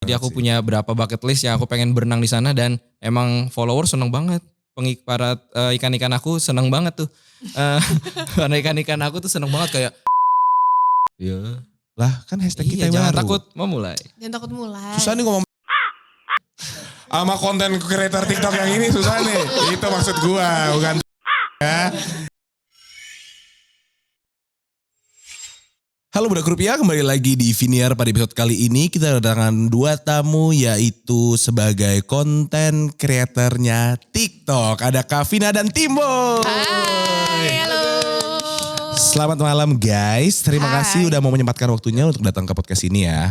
Jadi aku punya berapa bucket list yang aku pengen berenang di sana dan emang follower seneng banget. Para ikan-ikan aku seneng banget tuh. Karena ikan-ikan aku tuh seneng banget kayak. Iya. Lah kan hashtag kita yang jangan baru. takut memulai. Jangan takut mulai. Susah nih ngomong. Sama konten creator TikTok yang ini susah nih. Itu maksud gua, bukan ya. Halo Budak Rupiah, kembali lagi di Viniar. Pada episode kali ini kita kedatangan dua tamu, yaitu sebagai konten kreatornya TikTok. Ada Kavina dan Timbo. Hai, halo. Selamat malam guys, terima Hai. kasih udah mau menyempatkan waktunya untuk datang ke podcast ini ya.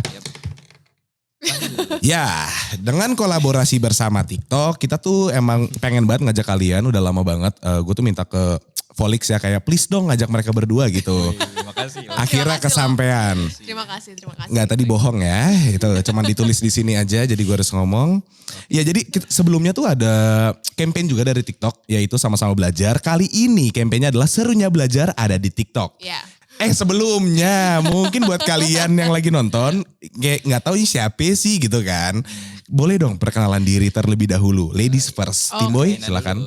Ya, dengan kolaborasi bersama TikTok, kita tuh emang pengen banget ngajak kalian, udah lama banget. Gue tuh minta ke Volix ya, kayak please dong ngajak mereka berdua gitu. Terima kasih. Akhirnya kesampean. Terima kasih. Nggak, tadi bohong ya, itu cuman ditulis di sini aja, jadi gue harus ngomong. Ya jadi sebelumnya tuh ada campaign juga dari TikTok, yaitu sama-sama belajar. Kali ini campaignnya adalah serunya belajar ada di TikTok. Ya. Sebelumnya mungkin buat kalian yang lagi nonton, kayak nggak tahu ini siapa sih gitu kan. Boleh dong perkenalan diri terlebih dahulu. Ladies first. Oke. Timboy silakan.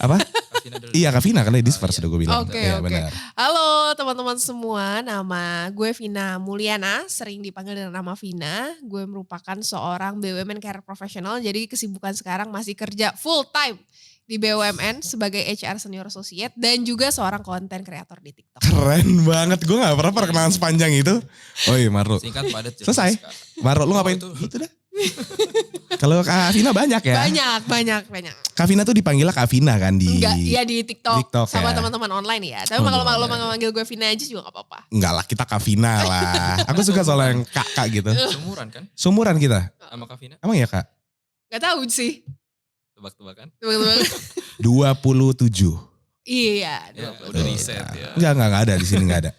Apa? Iya Kavina kan ladies first udah gue bilang. Oke. Ya, benar. Halo teman-teman semua, nama gue Vina Mulyana, sering dipanggil dengan nama Vina. Gue merupakan seorang BUMN career professional, jadi kesibukan sekarang masih kerja full time di BUMN sebagai HR Senior Associate dan juga seorang konten kreator di TikTok. Keren banget, gue gak pernah perkenalan sepanjang itu. Oh iya Marlo. Singkat padat. Selesai. Marlo lu ngapain? itu. Itu dah. Kalau Kavina banyak ya? Banyak. Kavina tuh dipanggilnya Kavina kan di... Enggak, iya di TikTok sama ya? teman-teman online ya. Tapi Oh, kalau lo online. manggil gue Vina aja juga gak apa-apa. Enggak lah, kita Kavina lah. Aku suka soal yang kakak gitu. Sumuran kan Sumuran kita. sama Kavina. Emang ya kak? Gak tahu sih. Tebak-tebakan. Teman-teman. 27. Iya. Ya, 20. udah riset ya. Enggak ada di sini enggak ada.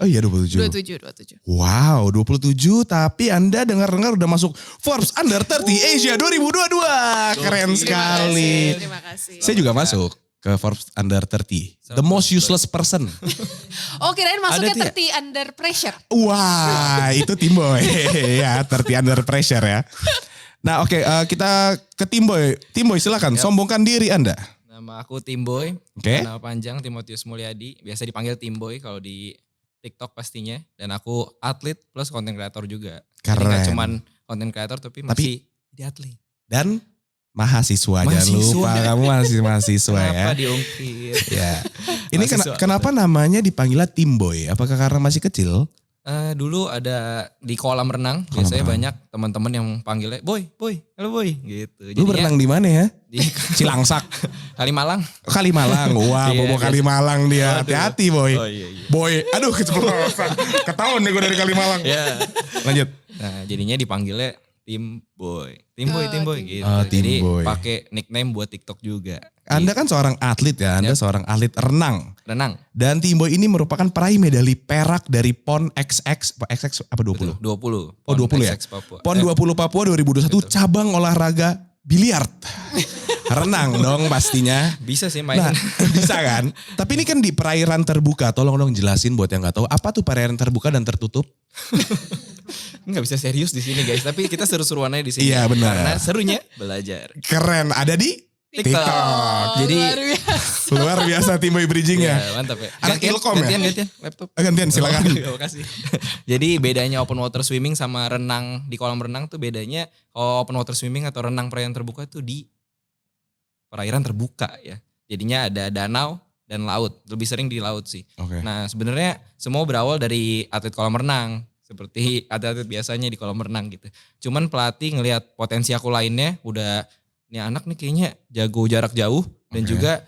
Oh iya 27. 27. Wow 27 tapi Anda dengar-dengar udah masuk Forbes Under 30 Asia 2022. Keren sekali. Terima kasih. Saya juga masuk ke Forbes Under 30. The most useless person. Oh kirain masuknya Ada tuh 30 under pressure. Wah itu Timboy. Ya 30 under pressure ya. Nah oke, kita ke Timboy. Timboy silakan sombongkan diri Anda. Nama aku Timboy. Oke. Nama panjang Timotius Mulyadi. Biasa dipanggil Timboy kalau di TikTok pastinya. Dan aku atlet plus konten kreator juga. Jadi Keren. gak cuman konten kreator tapi masih jadi atlet. Dan mahasiswa, jangan Mahasiswa. lupa kamu masih mahasiswa ya. Kenapa diungkit? Ya. Ini Mahasiswa. kenapa namanya dipanggilnya Timboy? Apakah karena masih kecil? Dulu ada di kolam renang. Kolam Biasanya renang. banyak teman-teman yang panggilnya boy, halo boy gitu. Lu berenang di mana ya? di Cilangsak, Kalimalang. Kalimalang. Wah, Iya, bobo biasa. Kalimalang dia. Waduh. Hati-hati boy. Oh iya. Boy, aduh keceplosan. Ketahuan deh gue dari Kalimalang. Ya. Lanjut. Nah, jadinya dipanggilnya Timboy gitu. Oh, Jadi Timboy. pakai nickname buat TikTok juga. Anda kan seorang atlet ya, Anda seorang atlet renang. Renang. Dan Timboy ini merupakan peraih medali perak dari PON XX, apa 20? 20. Oh 20 ya? XX Papua. PON 20 Papua 2021 cabang olahraga biliar. Renang dong pastinya. Bisa sih main. Nah, bisa kan? Tapi ini kan di perairan terbuka. Tolong dong jelasin buat yang nggak tahu apa tuh perairan terbuka dan tertutup. Nggak bisa serius di sini guys, tapi kita seru-seruan aja di sini. Iya, benar. Karena serunya belajar. Keren. Ada di TikTok. Jadi Luar biasa. luar biasa Timboy bridging ya. Mantap ya. Anak Ilkom ya? Gantian laptop. Gantian silakan. Terima kasih. Jadi bedanya open water swimming sama renang di kolam renang tuh bedanya kalau open water swimming atau renang perairan terbuka tuh di perairan terbuka ya. Jadinya ada danau dan laut. Lebih sering di laut sih. Oke. Nah sebenarnya semua berawal dari atlet kolam renang. Seperti atlet-atlet biasanya di kolam renang gitu. Cuman pelatih ngelihat potensi aku lainnya udah nih anak nih kayaknya jago jarak jauh. Dan Oke. juga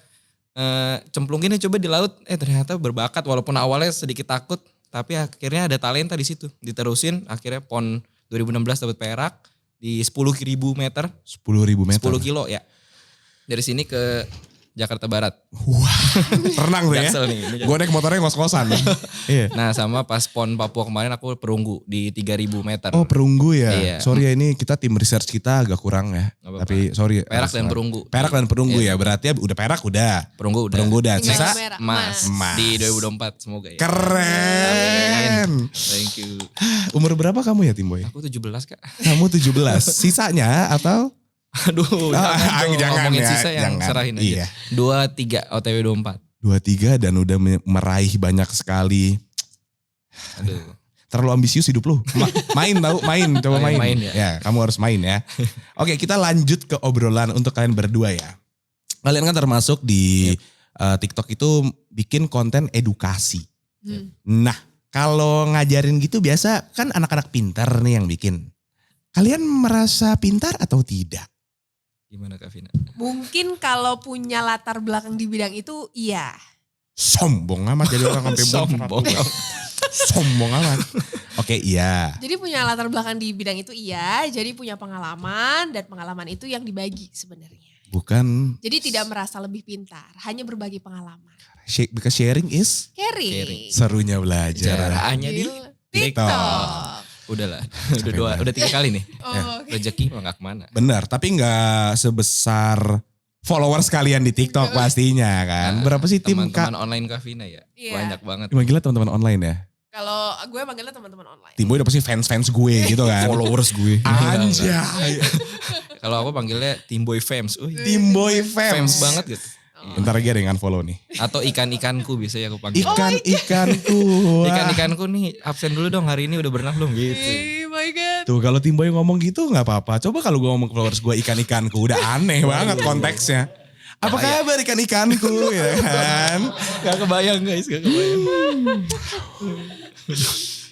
cemplunginnya coba di laut. Ternyata berbakat walaupun awalnya sedikit takut. Tapi akhirnya ada talenta di situ. Diterusin akhirnya PON 2016 dapat perak di 10.000 meter. 10.000 meter. 10 kilo ya. Dari sini ke Jakarta Barat. Wah, renang tuh ya. Jaksel nih. Ini Gue naik motornya ngos-ngosan. Iya. Nah sama pas PON Papua kemarin aku perunggu di 3.000 meter. Oh perunggu ya. Iya. Sorry ya ini kita tim research kita agak kurang ya. Nggak apa-apa. Tapi sorry. Perak dan perunggu. Perak dan perunggu Iya. ya. Berarti ya udah perak udah. Perunggu udah. Perunggu udah. Tinggal Sisa merah. Emas. Emas. Di 2024 semoga ya. keren. Thank you. Umur berapa kamu ya Timboy? Aku 17 Kak. Kamu 17. Sisanya atau? Aduh jangan ngomongin ya, sisa yang jangan. serahin aja. Iya. 23 OTW 24. 23 dan udah meraih banyak sekali. Aduh. Terlalu ambisius hidup lu. Main tau, coba main. Main ya. Ya, kamu harus main ya. Oke, kita lanjut ke obrolan untuk kalian berdua ya. Kalian kan termasuk di TikTok itu bikin konten edukasi. Nah, kalau ngajarin gitu biasa kan anak-anak pintar nih yang bikin. Kalian merasa pintar atau tidak? Gimana Kak Vina? Mungkin kalau punya latar belakang di bidang itu iya. Sombong amat jadi orang sampai Sombong. Sombong amat. Oke, iya. Jadi punya latar belakang di bidang itu iya, jadi punya pengalaman dan pengalaman itu yang dibagi sebenarnya. Bukan Jadi tidak merasa lebih pintar, hanya berbagi pengalaman. because sharing is Caring. serunya belajar. Caranya di TikTok. udahlah. Udah 3 kali nih. Oh, oke. Rezeki mah gak kemana. Benar, tapi nggak sebesar followers kalian di TikTok pastinya kan. Nah, Berapa sih tim Teman-teman Kak? online Kak Vina ya? Iya. Banyak banget. Emang gila teman-teman online ya? Kalau gue manggilnya teman-teman online. Timboy udah pasti fans-fans gue gitu kan. Followers gue. Anjay. Kalau aku panggilnya Timboy Fams. Timboy Fams fans. banget gitu. Bentar lagi ada yang unfollow nih. Atau ikan-ikanku biasanya aku panggil. Ikan-ikanku. Wah. Ikan-ikanku nih absen dulu dong hari ini udah berenang belum gitu. Oh my god. Tuh kalau Timboy ngomong gitu gak apa-apa. Coba kalau gue ngomong ke followers gue ikan-ikanku. Udah aneh banget konteksnya. Apa kabar ikan-ikanku ya kan? Gak kebayang guys, gak kebayang.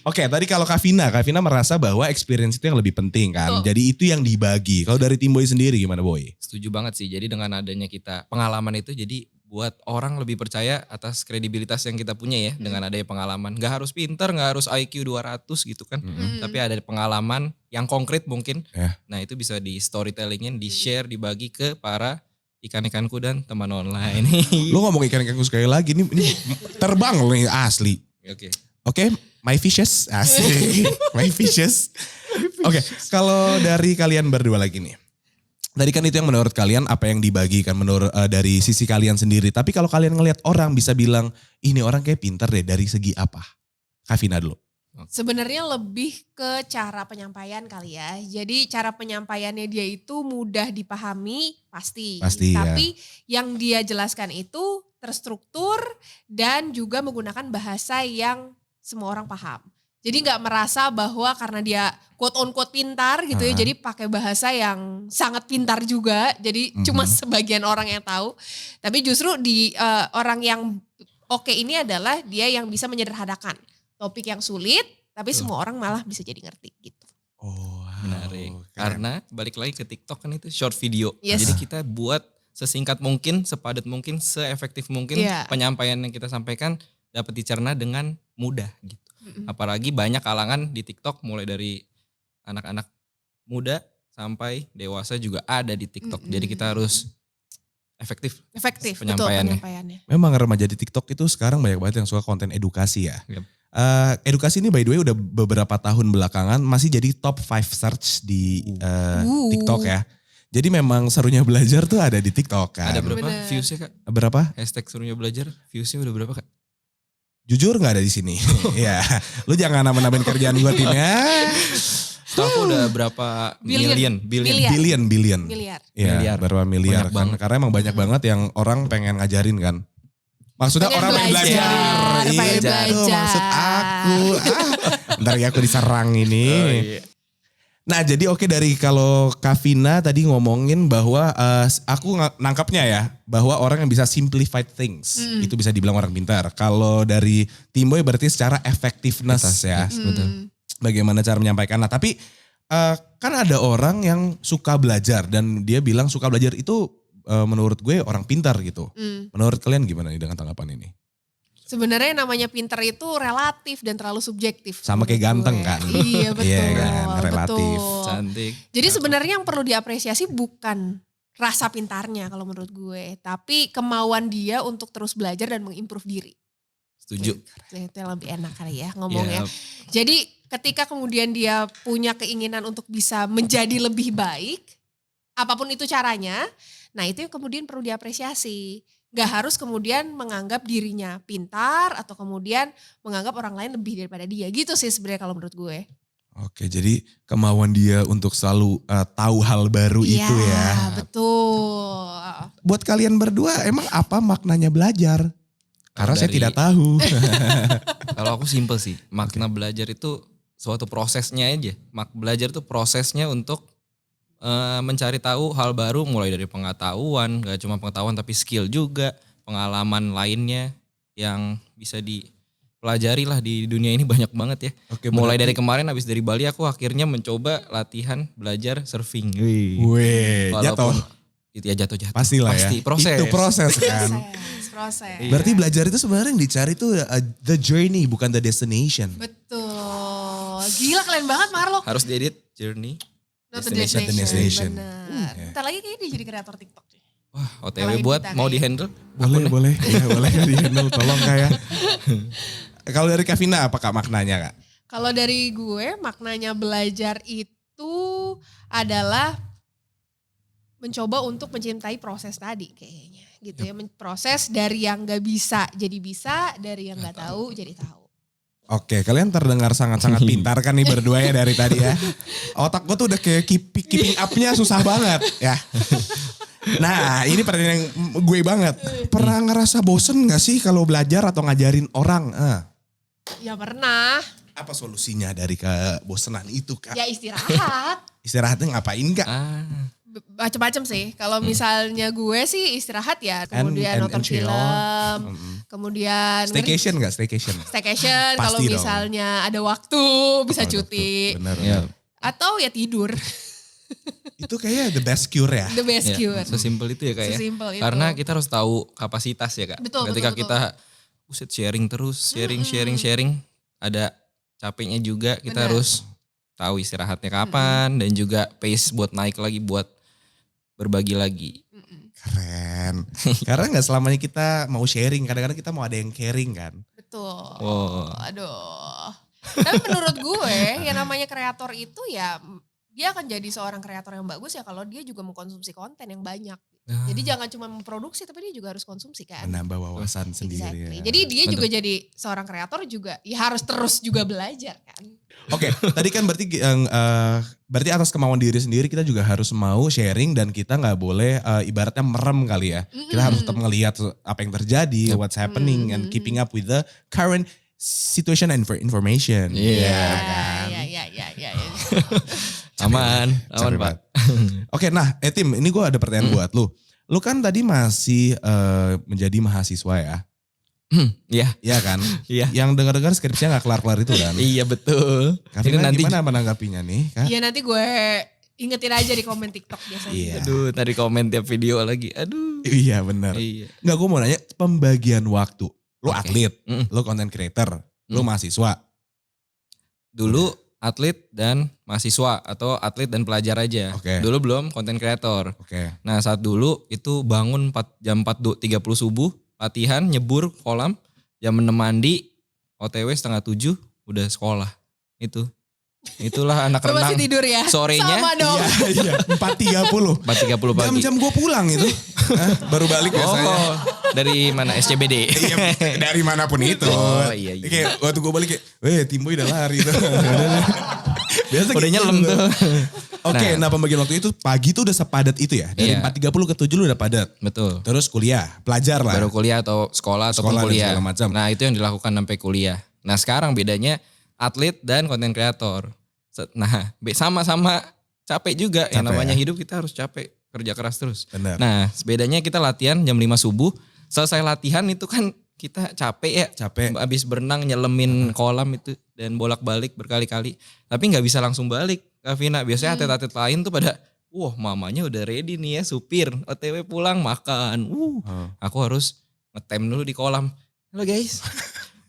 Oke, tadi kalau Kak Vina merasa bahwa experience itu yang lebih penting kan. Betul. Jadi itu yang dibagi. Kalau dari Timboy sendiri gimana Boy? Setuju banget sih. Jadi dengan adanya kita pengalaman itu jadi buat orang lebih percaya atas kredibilitas yang kita punya ya. Dengan adanya pengalaman. Gak harus pinter, gak harus IQ 200 gitu kan. Tapi ada pengalaman yang konkret mungkin. Ya. Nah itu bisa di storytellingin, di share, dibagi ke para ikan-ikanku dan teman online. Lu ngomong ikan-ikanku sekali lagi. Ini terbang loh nih asli. Oke. Oke, my fishes. Asik. My fishes. Oke, kalau dari kalian berdua lagi nih. Tadi kan itu yang menurut kalian apa yang dibagikan menurut dari sisi kalian sendiri. Tapi kalau kalian ngelihat orang bisa bilang ini orang kayak pintar deh dari segi apa? Kak Vina dulu. Sebenarnya lebih ke cara penyampaian kali ya. Jadi cara penyampaiannya dia itu mudah dipahami pasti. Pasti, ya. Tapi yang dia jelaskan itu terstruktur dan juga menggunakan bahasa yang semua orang paham. Jadi nggak merasa bahwa karena dia quote on quote pintar gitu ya, jadi pakai bahasa yang sangat pintar juga. Jadi cuma sebagian orang yang tahu. Tapi justru di orang yang oke ini adalah dia yang bisa menyederhanakan topik yang sulit, tapi semua orang malah bisa jadi ngerti gitu. Oh, Menarik. keren. Karena balik lagi ke TikTok kan itu short video. Yes. Jadi kita buat sesingkat mungkin, sepadat mungkin, seefektif mungkin Iya. penyampaian yang kita sampaikan dapat dicerna dengan mudah gitu. Apalagi banyak kalangan di TikTok mulai dari anak-anak muda sampai dewasa juga ada di TikTok. Jadi kita harus efektif. Efektif, betul Penyampaiannya. penyampaiannya. Memang remaja di TikTok itu sekarang banyak banget yang suka konten edukasi ya. Yep. Edukasi ini by the way udah beberapa tahun belakangan masih jadi top 5 search di TikTok ya. Jadi memang serunya belajar tuh ada di TikTok kan. Ada berapa Bener. viewsnya Kak? Berapa? Hashtag serunya belajar, viewsnya udah berapa Kak? Jujur nggak ada di sini. Ya, lu jangan nambah-nambahin kerjaan gue timnya. Setahu aku udah berapa Billion. billion. Billion. Miliar. Ya, Miliar. berapa miliar Banyak kan. banget. Karena emang banyak banget yang orang pengen ngajarin kan. Maksudnya Pengen orang pengen belajar, belajar. pengen Iya, belajar. itu maksud aku. Ntar ya aku diserang ini. Oh, iya. Nah jadi oke dari kalau Kavina tadi ngomongin bahwa aku nangkapnya ya. Bahwa orang yang bisa simplified things. Itu bisa dibilang orang pintar. Kalau dari Timboy berarti secara effectiveness ya. Betul. Bagaimana cara menyampaikan. Nah tapi kan ada orang yang suka belajar. Dan dia bilang suka belajar itu menurut gue orang pintar gitu. Menurut kalian gimana nih dengan tanggapan ini? Sebenarnya namanya pinter itu relatif dan terlalu subjektif. Sama kayak menurut ganteng gue. kan? Iya betul. Iya kan, relatif. Betul. Cantik. Jadi sebenarnya yang perlu diapresiasi bukan rasa pintarnya kalau menurut gue. Tapi kemauan dia untuk terus belajar dan mengimprove diri. Setuju. Itu yang lebih enak kali ya ngomongnya. Ya, Jadi ketika kemudian dia punya keinginan untuk bisa menjadi lebih baik, apapun itu caranya, nah itu yang kemudian perlu diapresiasi. Gak harus kemudian menganggap dirinya pintar atau kemudian menganggap orang lain lebih daripada dia. Gitu sih sebenarnya kalau menurut gue. Oke, jadi kemauan dia untuk selalu tahu hal baru itu ya. Iya, betul. Buat kalian berdua emang apa maknanya belajar? Karena saya dari- tidak tahu. Kalau aku simple sih, makna belajar itu suatu prosesnya aja. Belajar itu prosesnya untuk mencari tahu hal baru, mulai dari pengetahuan, gak cuma pengetahuan tapi skill juga, pengalaman lainnya yang bisa dipelajari lah di dunia ini banyak banget ya. Oke, Mulai berarti- dari kemarin habis dari Bali aku akhirnya mencoba latihan belajar surfing. Weh, jatuh. Itu ya jatuh. Pastilah ya. Pasti, proses. Itu proses kan. Proses. Iya. Berarti belajar itu sebenarnya yang dicari tuh the journey bukan the destination. Betul. Gila keren banget Marlo. Harus diedit journey. Not the Destination. Destination. Benar. Oke. Ntar lagi kayaknya dia jadi kreator TikTok. Wah, OTW Kalahin buat kita mau kayak- di handle. Boleh, boleh. Ya, boleh di handle tolong Kak ya. Kalau dari Kavina apa Kak maknanya Kak? Kalau dari gue maknanya belajar itu adalah mencoba untuk mencintai proses tadi kayaknya gitu ya. Proses dari yang gak bisa jadi bisa, dari yang gak tahu jadi tahu. Oke, kalian terdengar sangat-sangat pintar kan nih berdua ya dari tadi ya. Otak gue tuh udah kayak keeping up-nya susah banget ya. Nah ini pertanyaan yang gue banget. Pernah ngerasa bosen gak sih kalau belajar atau ngajarin orang? Ya pernah, Apa solusinya dari kebosenan itu Kak? ya istirahat. Istirahatnya ngapain Kak? Macam-macam sih. Kalau misalnya gue sih istirahat ya, kemudian nonton and chill. film, Mm-mm. kemudian Staycation gak? Staycation? staycation Pasti kalau dong. misalnya ada waktu bisa Oh, cuti. Bener, Ya. bener. Atau ya tidur, Itu kayaknya the best cure ya. the best cure. Sesimpel itu ya Kak ya. Sesimpel itu. Karena kita harus tahu kapasitas ya Kak. Betul, Ketika betul, kita buset sharing terus, sharing, ada capeknya juga. Kita Benar. harus tahu istirahatnya kapan dan juga pace buat naik lagi, buat berbagi lagi. Keren. Karena gak selamanya kita mau sharing. Kadang-kadang kita mau ada yang caring kan. Betul. Wow. Aduh. Tapi menurut gue yang namanya kreator itu ya dia akan jadi seorang kreator yang bagus ya kalau dia juga mengkonsumsi konten yang banyak. Jadi jangan cuma memproduksi tapi dia juga harus konsumsi kan. Menambah wawasan sendiri Exactly. ya. Jadi dia juga jadi seorang kreator juga ya harus terus juga belajar kan. Oke, tadi kan berarti berarti atas kemauan diri sendiri kita juga harus mau sharing dan kita nggak boleh ibaratnya merem kali ya. Kita harus tetap ngelihat apa yang terjadi, what's happening and keeping up with the current situation and information. Iya. kan? Ya. Aman Capek Pak. banget. Oke, nah Tim, ini gue ada pertanyaan buat lu. Lu kan tadi masih menjadi mahasiswa ya, Iya, iya kan? iya. Yang dengar-dengar skripsinya nggak kelar-kelar itu kan? Iya betul. Kavina nanti- gimana menanggapinya nih? Kak? Iya nanti gue ingetin aja di komen TikTok biasanya. Iya. Aduh, tadi komen tiap video lagi. Aduh. Iya benar. Iya. Nggak, gue mau nanya pembagian waktu. Lu Oke. atlet, Mm. lu content creator, lu mahasiswa. Dulu atlet dan mahasiswa atau atlet dan pelajar aja. Oke. Dulu belum konten kreator. Oke. Nah saat dulu itu bangun jam 4.30 subuh, latihan, nyebur kolam, jam 6 mandi, OTW setengah 7 udah sekolah. Itulah anak Gue masih renang. tidur ya. Sorenya, Sama dong. Iya, 4.30. 4.30 pagi. Jam-jam gue pulang itu. Hah, baru balik biasanya. Oh, dari mana? SCBD. Iya, dari manapun itu. Oh, iya. Kayak waktu gue balik kayak, Timboy udah lari tuh. Biasa Udah gitu nyelam tuh. Oke, nah pembagian waktu itu pagi tuh udah sepadat itu ya. Dari Iya. 4.30 ke 7 lu udah padat. Betul. Terus kuliah, pelajar lah. Baru kuliah atau sekolah ataupun Sekolah dan kuliah. segala macam. Nah itu yang dilakukan sampai kuliah. Nah sekarang bedanya atlet dan konten kreator. Nah sama-sama capek juga. Yang Capek namanya ya. hidup kita harus capek. Kerja keras terus. Bener. Nah bedanya kita latihan jam 5 subuh. Selesai latihan itu kan kita capek ya. Capek. Habis berenang nyelemin kolam itu. Dan bolak-balik berkali-kali. Tapi gak bisa langsung balik. Kavina biasanya atlet-atlet lain tuh pada. Wah mamanya udah ready nih ya supir. OTW pulang makan. Aku harus ngetem dulu di kolam. Halo guys.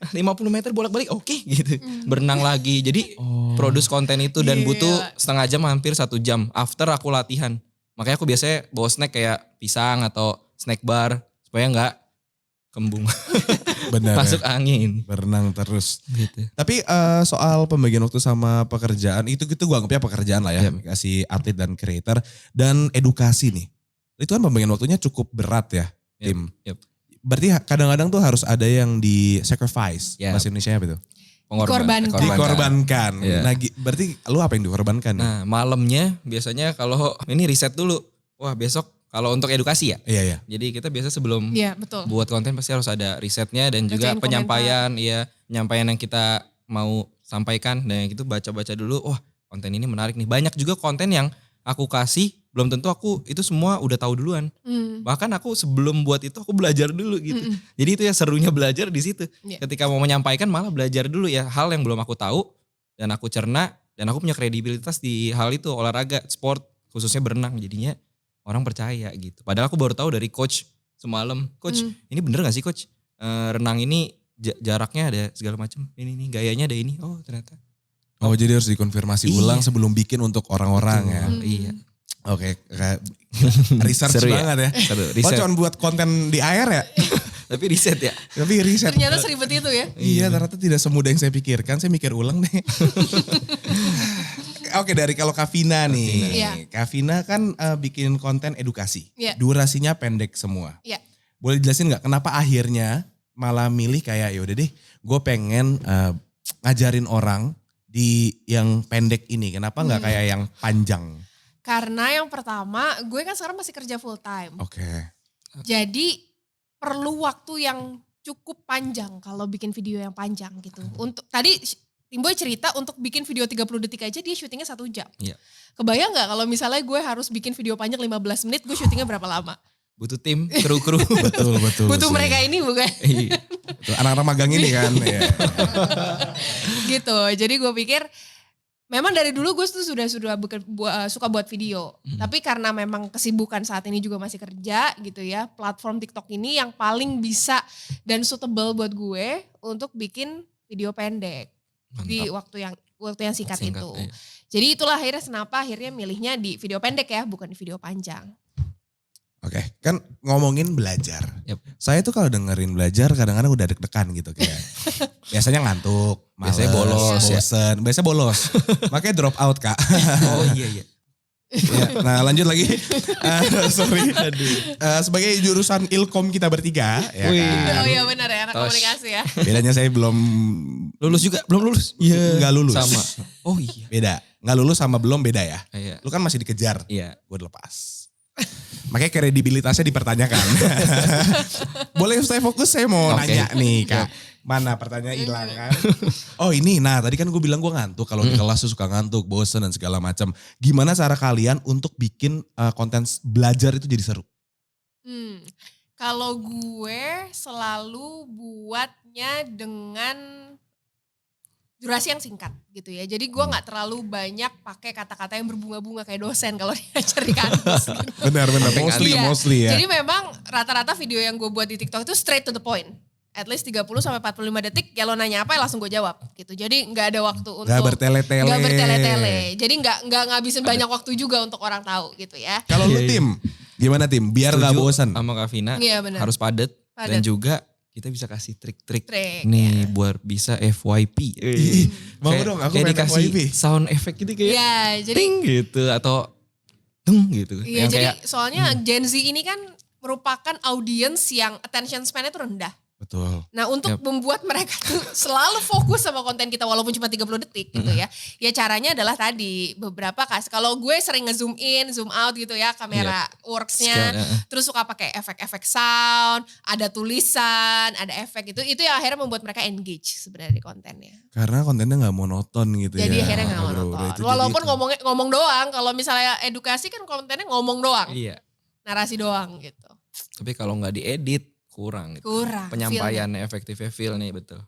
50 meter bolak-balik oke gitu. Berenang lagi. Jadi produce konten itu dan Gila. butuh setengah jam hampir 1 jam. After aku latihan. Makanya aku biasanya bawa snack kayak pisang atau snack bar supaya nggak kembung. Benar. Masuk angin. Berenang terus. Gitu. Tapi soal pembagian waktu sama pekerjaan itu gue anggapnya pekerjaan lah ya. Kasih atlet dan creator dan edukasi nih. Itu kan pembagian waktunya cukup berat ya, Tim. Yep. Berarti kadang-kadang tuh harus ada yang di sacrifice. Yep. Bahasa Indonesia apa itu? Dikorbankan. Yeah. Nah, berarti lu apa yang dikorbankan? Nah, malamnya biasanya kalau ini riset dulu. Wah, besok kalau untuk edukasi ya. Iya. Jadi kita biasa sebelum Iya, betul. buat konten pasti harus ada risetnya dan juga Bacain penyampaian yang kita mau sampaikan dan yang itu baca-baca dulu. Wah, konten ini menarik nih. Banyak juga konten yang aku kasih belum tentu aku itu semua udah tahu duluan. Bahkan aku sebelum buat itu aku belajar dulu gitu. Jadi itu ya serunya belajar di situ. Yeah. Ketika mau menyampaikan malah belajar dulu ya hal yang belum aku tahu dan aku cerna dan aku punya kredibilitas di hal itu, olahraga, sport, khususnya berenang. Jadinya orang percaya gitu. Padahal aku baru tahu dari coach semalam. Coach, ini bener gak sih coach? Renang ini jaraknya ada segala macam. Ini gayanya ada ini. Oh, ternyata. Oh, jadi harus dikonfirmasi ulang sebelum bikin untuk orang-orang ya. Iya. Oke, research Seru ya? banget ya. Seru, Oh, riset. cuma buat konten di air ya? Tapi riset ya. Tapi riset. Ternyata seribet itu ya. Iya, ternyata tidak semudah yang saya pikirkan. Saya mikir ulang deh. Oke, dari kalau Kavina nih. Iya. Kavina kan bikin konten edukasi. Iya. Durasinya pendek semua. Iya. Boleh jelasin gak kenapa akhirnya malah milih kayak yaudah deh gue pengen ngajarin orang di yang pendek ini. Kenapa gak kayak yang panjang? Karena yang pertama, gue kan sekarang masih kerja full time. Oke. Jadi perlu waktu yang cukup panjang kalau bikin video yang panjang gitu. Untuk tadi Timboy cerita untuk bikin video 30 detik aja dia syutingnya 1 jam. Iya. Kebayang gak kalau misalnya gue harus bikin video panjang 15 menit, gue syutingnya berapa lama? Butuh tim, kru-kru. Betul. Butuh sih. mereka ini bukan? Iya. Betul, anak-anak magang ini kan. Ya. Gitu. Jadi gue pikir memang dari dulu gue tuh sudah suka buat video. Tapi karena memang kesibukan saat ini juga masih kerja gitu ya. Platform TikTok ini yang paling bisa dan suitable buat gue untuk bikin video pendek. Mantap. Di waktu yang singkat itu. Iya. Jadi itulah akhirnya milihnya di video pendek ya, bukan di video panjang. Oke, kan ngomongin belajar. Yep. Saya tuh kalau dengerin belajar kadang-kadang udah deg-degan gitu kayak. Biasanya ngantuk, males, Biasanya bolos, ya. bosen. Biasanya bolos. Makanya drop out, Kak. Oh iya. Ya, nah lanjut lagi. Sorry. Sebagai jurusan Ilkom kita bertiga. Ya Wih. kan? Oh iya benar ya, anak Tos. komunikasi ya. Bedanya saya belum Lulus juga? Belum lulus? nggak lulus. Sama. Oh iya. Beda. Nggak lulus sama belum beda ya. Iya. Lu kan masih dikejar. Iya. Gue lepas. Makanya kredibilitasnya dipertanyakan. Boleh saya fokus, saya mau Oke. nanya nih Kak. Mana pertanyaan hilang kan? Oh ini, nah tadi kan gue bilang gue ngantuk. Kalau di kelas tuh suka ngantuk, bosen dan segala macam. Gimana cara kalian untuk bikin konten belajar itu jadi seru? Kalau gue selalu buatnya dengan durasi yang singkat gitu ya. Jadi gue nggak terlalu banyak pakai kata-kata yang berbunga-bunga kayak dosen kalau diajar di kampus. Benar, Sampai mostly ya. Jadi memang rata-rata video yang gue buat di TikTok itu straight to the point. At least 30 sampai 45 detik, ya lo nanya apa ya langsung gue jawab gitu. Jadi nggak ada waktu untuk Gak bertele-tele. nggak bertele-tele. Jadi nggak ngabisin banyak waktu juga untuk orang tahu gitu ya. Kalau lu Tim, gimana Tim? Biar gak Setuju bosan. sama Kak Vina. Iya benar. Harus padat. Dan Padat. juga kita bisa kasih trik-trik. Trik, Nih buat bisa FYP. Mau Kayak- dong, aku kayak main dikasih FYP. sound effect gitu kayak Iya, jadi ting gitu atau deng gitu. iya Yang jadi kayak soalnya Gen Z ini kan merupakan audiens yang attention span-nya tuh rendah. Betul. Nah untuk membuat mereka tuh selalu fokus sama konten kita walaupun cuma 30 detik gitu ya. Ya caranya adalah tadi beberapa kalau gue sering nge-zoom in, zoom out gitu ya kamera works-nya. Scale, Terus suka pakai efek-efek sound, ada tulisan, ada efek itu. Itu yang akhirnya membuat mereka engage sebenarnya di kontennya. Karena kontennya gak monoton gitu Jadi ya. akhirnya gak Bro, monoton. itu Walaupun jadi itu. ngomong doang, kalau misalnya edukasi kan kontennya ngomong doang. iya. Narasi doang gitu. Tapi kalau nggak diedit kurang gitu. Kurang. Penyampaiannya efektifnya feel nih betul.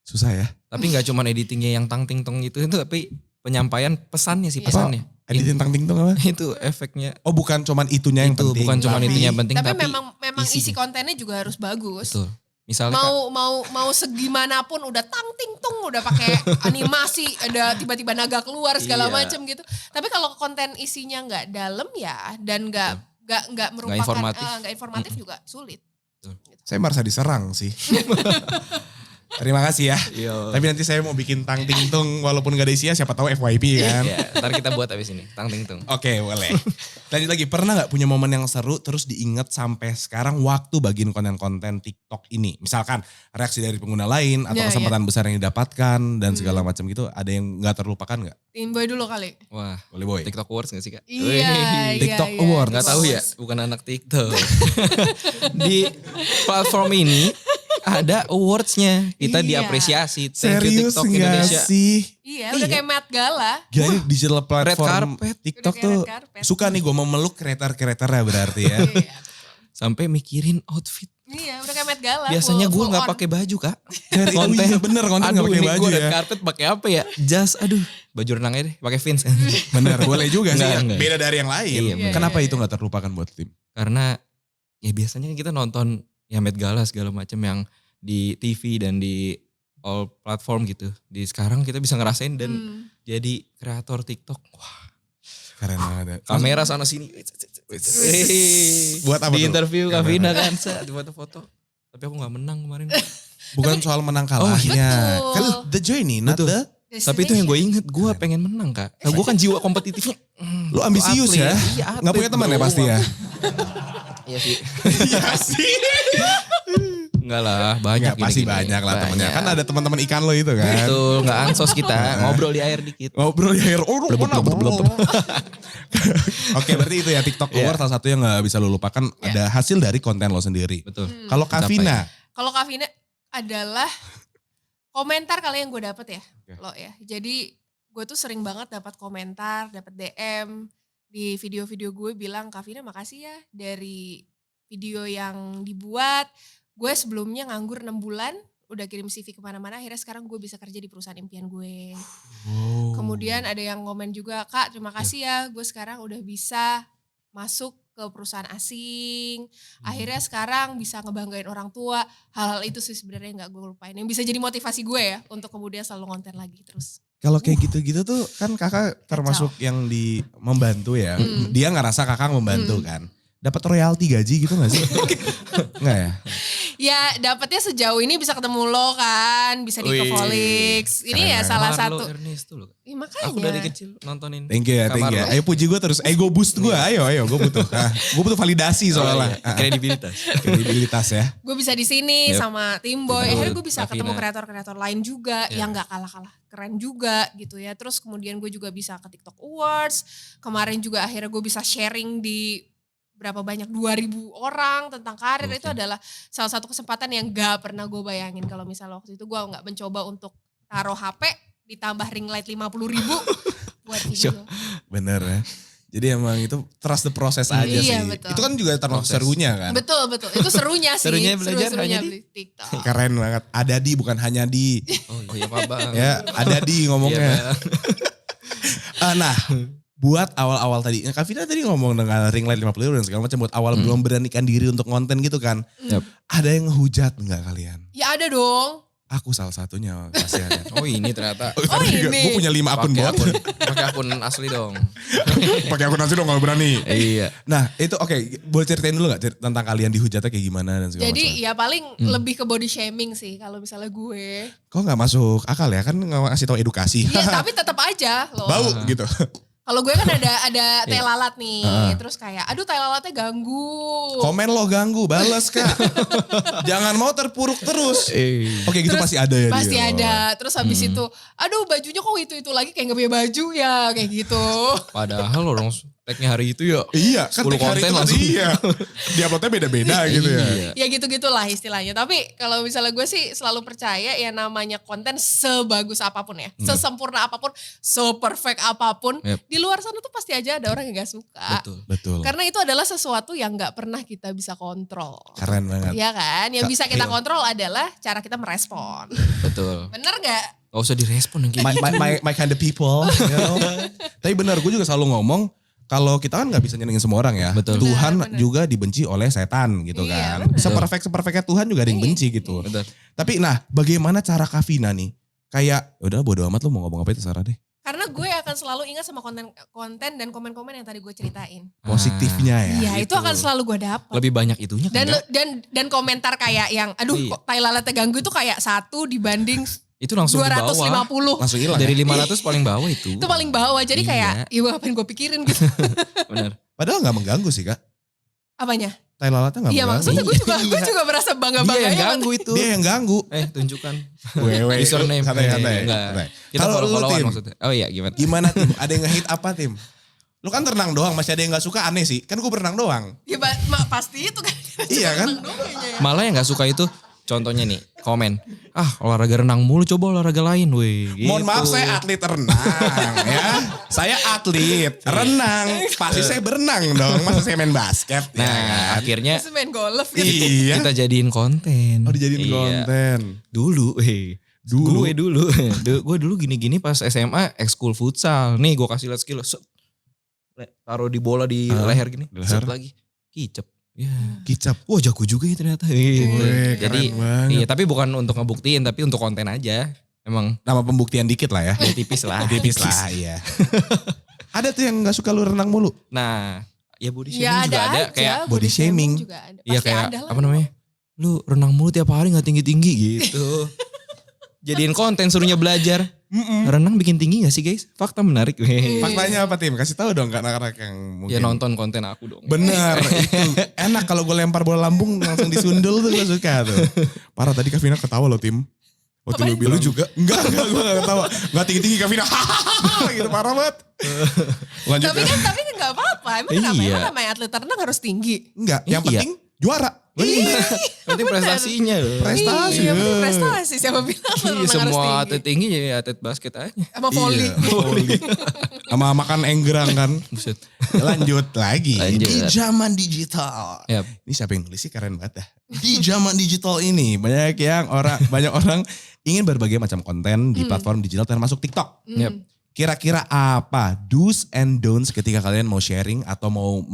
Susah ya. Tapi nggak cuma editingnya yang tang ting tong gitu itu tapi penyampaian pesannya sih Iya. pesannya. Editin tang ting apa? Itu efeknya. Oh bukan cuman itunya yang Itu penting. bukan cuma Tapi- itunya yang penting Tapi tapi memang isi isinya. kontennya juga harus bagus. betul. Misalnya Kak, mau segimanapun udah tang ting tung udah pakai animasi, ada tiba-tiba naga keluar segala Iya. macam gitu. Tapi kalau konten isinya nggak dalam ya dan nggak merupakan informatif. nggak informatif juga sulit. Saya merasa diserang sih. Terima kasih ya. Iya. Tapi nanti saya mau bikin tang ting tung walaupun gak ada isinya, siapa tahu FYP kan. Ya, ntar kita buat abis ini, tang ting tung. Oke, boleh. Lanjut lagi, pernah gak punya momen yang seru terus diingat sampai sekarang waktu bagian konten-konten TikTok ini? Misalkan reaksi dari pengguna lain atau Ya, kesempatan besar yang didapatkan dan segala macam gitu, ada yang gak terlupakan gak? Timboy dulu kali. Wah, Boleh boy. TikTok Awards gak sih Kak? Iya, TikTok iya, Awards. Gak tahu ya, bukan anak TikTok. Di platform ini ada awards-nya. Kita Iya. diapresiasi. Thank you Serius TikTok gak Indonesia. sih? Iya, udah kayak Met Gala. Gila ini digital platform carpet. TikTok Udah kayak tuh red carpet. suka nih gue memeluk kreator-kreatornya berarti ya. Iya. Sampai mikirin outfit. Iya, udah kayak Met Gala. Biasanya gue full gak on. pakai baju Kak. Dari Konten. iya bener konten gak Aduh pakai ini baju gue ya. red carpet pakai apa ya? Jas, aduh. Baju renang aja deh, pakai Vince. Bener boleh juga sih. Enggak. Beda dari yang lain. Iya, bener. Kenapa Iya, itu iya. gak terlupakan buat tim? Karena ya biasanya kita nonton ya Met Gala segala macam yang di TV dan di all platform gitu. Di sekarang kita bisa ngerasain dan jadi kreator TikTok. Wah, Keren banget ya. kamera sana sini. Buat apa Di tuh? interview Kamera. Kavina kan, di foto-foto. Tapi aku gak menang kemarin. Bukan soal menang kalahnya. betul. Kan the journey, not Betul. the... Tapi itu yang gue inget, gue pengen menang Kak. Nah, gue kan jiwa kompetitifnya. Lu ambisius atlet. ya? Iya, atlet, Gak punya teman ya bro. pasti ya? Iya sih. Iya sih. Enggak lah, banyak. Enggak, pasti gini-gini. banyak lah temennya. Banyak. Kan ada teman-teman ikan lo itu kan. Betul, gak ansos kita. Ngobrol di air dikit. Ngobrol ya. Blebek. Oke berarti itu ya TikTok Iya. Award salah satu yang gak bisa lo lupakan. Ada hasil dari konten lo sendiri. Betul. Kalau Kavina. Kalau Kak Vina adalah komentar kali yang gue dapet ya. Oke. Lo ya. Jadi gue tuh sering banget dapat komentar, dapat DM di video-video gue bilang, Kak Vina makasih ya dari video yang dibuat. Gue sebelumnya nganggur 6 bulan, udah kirim CV kemana-mana, akhirnya sekarang gue bisa kerja di perusahaan impian gue. Kemudian ada yang komen juga, Kak terima kasih ya, gue sekarang udah bisa masuk ke perusahaan asing. Akhirnya sekarang bisa ngebanggain orang tua. Hal-hal itu sih sebenarnya gak gue lupain. Yang bisa jadi motivasi gue ya untuk kemudian selalu konten lagi terus. Kalau kayak gitu-gitu tuh kan kakak termasuk yang membantu ya. Dia ngerasa kakak membantu kan. Dapat royalti gaji gitu gak sih? Enggak ya? Ya dapetnya sejauh ini bisa ketemu lo kan, bisa di Wih, Kevolix. Ini keren ya banget. salah Marlo satu. Ernest tuh loh. Ih, makanya. Aku dari kecil nontonin. Thank you ya, thank you ya. Kamar lo. Ayo puji gue terus, ego boost gue. Ayo, gue butuh. Gue butuh validasi soalnya. iya. Kredibilitas. Kredibilitas ya. Gue bisa di sini Yep. sama Timboy. Betul. Akhirnya gue bisa Kak ketemu Vina. kreator-kreator lain juga Iya. yang gak kalah-kalah keren juga gitu ya. Terus kemudian gue juga bisa ke TikTok Awards. Kemarin juga akhirnya gue bisa sharing di berapa banyak 2.000 orang tentang karir. Oke. Itu adalah salah satu kesempatan yang gak pernah gue bayangin kalau misalnya waktu itu gue gak mencoba untuk taruh HP ditambah ring light 50.000 buat video. Bener ya. Jadi emang itu trust the process aja Iya, sih. betul. Itu kan juga termasuk Proses. serunya kan. Betul. Itu serunya sih. Serunya belajar Seru-serunya hanya di beli TikTok. Keren banget. Ada di bukan hanya di. Oh iya Pak Bang. Ya ada di ngomongnya. Iya, Bang. Nah buat awal-awal tadi. Kak Vina tadi ngomong dengan ring light 50 dan segala macam. Buat awal belum beranikan diri untuk konten gitu kan. Yap. Ada yang ngehujat nggak kalian? Ya ada dong. Aku salah satunya kasihannya. Oh ini ternyata. ini. Gue punya 5 akun Pakai bot. pakai akun asli dong. Pakai akun asli dong kalau berani. Iya. Nah itu oke, boleh ceritain dulu gak tentang kalian dihujatnya kayak gimana dan segala Jadi macam. ya paling lebih ke body shaming sih kalau misalnya gue. Kok gak masuk akal ya, kan gak ngasih tahu edukasi. Iya tapi tetap aja loh. Bau gitu. Kalau gue kan ada tai lalat nih. Heeh. Terus kayak aduh tai lalatnya ganggu. Komen lo ganggu, bales kak. Jangan mau terpuruk terus. Oke gitu Terus pasti ada ya Pasti dia. ada. Terus habis itu aduh bajunya kok itu lagi kayak gak punya baju ya kayak gitu. Padahal orang tag-nya hari itu ya. Iya kan 10 tiap hari konten itu langsung. iya. Di uploadnya beda-beda gitu ya. Iya. Ya gitu-gitulah istilahnya. Tapi kalau misalnya gue sih selalu percaya ya namanya konten sebagus apapun ya. Sesempurna apapun, se-perfect apapun. Yep. Di luar sana tuh pasti aja ada orang yang gak suka. Betul. Betul. Karena itu adalah sesuatu yang gak pernah kita bisa kontrol. Keren banget. Iya kan? Yang bisa kita Iya. kontrol adalah cara kita merespon. Betul. Bener gak? Gak usah direspon yang kayak My, gitu. my kind of people. You know? Tapi benar gue juga selalu ngomong. kalau kita kan nggak bisa nyenengin semua orang ya. Betul. Tuhan Benar. juga dibenci oleh setan gitu Iya, kan. benar. Seperfect-perfectnya Tuhan juga ada yang Iya. benci gitu. Betul. Tapi nah bagaimana cara Kak Vina nih? Kayak udah bodo amat lu mau ngomong apa itu terserah deh. Karena gue akan selalu ingat sama konten dan komen-komen yang tadi gue ceritain. Positifnya ya. Iya, itu gitu. akan selalu gue dapat. Lebih banyak itunya kan. Dan komentar kayak yang aduh Iya. kok tai lalatnya ganggu itu kayak 1 dibanding Itu langsung di bawah. 250. Langsung hilang. Dari ya? 500 paling bawah itu. Itu paling bawah. Jadi kayak ya ngapain gue pikirin gitu. Benar. Padahal nggak mengganggu sih Kak. Apanya? Tai lalatnya nggak Iya mengganggu. maksudnya gue juga merasa Dia bangga-bangganya. yang ganggu itu. Dia yang ganggu. Tunjukkan. Wewe. Username. Santai-santai. Enggak. Santai. Kita Kalau lu, follow-followan Tim? maksudnya. Oh iya gimana? Gimana Tim? Ada yang nge-hate apa Tim? Lu kan renang doang, masih ada yang gak suka, aneh sih. Kan gue berenang doang. Ya pasti itu kan. Iya kan? Malah yang gak suka itu contohnya nih komen. Olahraga renang mulu coba olahraga lain weh. Gitu. Mohon maaf saya atlet renang ya. Saya atlet renang. Pasti saya berenang dong. Masa saya main basket. Nah ya kan? akhirnya Terus main golf gitu. Iya. kita jadiin konten. Oh dijadiin Iya. konten. Dulu Dulu. Gue dulu gini-gini pas SMA ekskul futsal. Nih gue kasih lihat skill. Set. Taruh di bola di leher gini. Leher. Set lagi. Kicep. Ya. Kicap. Wah jago juga ya ternyata. Gitu. Weh, Jadi keren banget. iya tapi bukan untuk ngebuktiin tapi untuk konten aja. Emang Nama pembuktian dikit lah ya. ya tipis lah. Tipis lah iya. Ada tuh yang gak suka lu renang mulu. Nah ya body shaming Ya juga ada ada. aja. Kayak body shaming. juga ada. iya Pasti kayak ada lah. apa namanya. Lu renang mulu tiap hari gak tinggi-tinggi gitu. Jadiin konten suruhnya belajar. Renang bikin tinggi gak sih guys? Fakta menarik. Faktanya apa Tim? Kasih tahu dong anak-anak yang mungkin. Ya nonton konten aku dong. Bener, itu enak kalau gue lempar bola lambung langsung disundul tuh gue suka tuh. Parah tadi Kak Vina ketawa loh Tim. Waktu lu bilang. Lu juga? Enggak gue gak ketawa. Gak tinggi-tinggi Kak Vina. Gitu parah banget. Lanjut Tapi ya. kan gak apa-apa. Emang kenapa? Iya. Emang namanya atlet renang harus tinggi. Enggak, yang Iya. penting juara. Penting prestasinya loh. Prestasi. Iya betul prestasi. Siapa bilang Iya, renang harus semua tinggi. atlet tinggi jadi atlet basket aja. Sama volley. Iya, volley. Sama makan enggrang kan. Buset. Lanjut lagi. Lanjut. Di zaman digital. Yap. Ini siapa yang nulis sih keren banget dah. Di zaman digital ini banyak orang ingin berbagai macam konten di platform digital termasuk TikTok. Yap. Kira-kira apa do's and don'ts ketika kalian mau sharing atau mau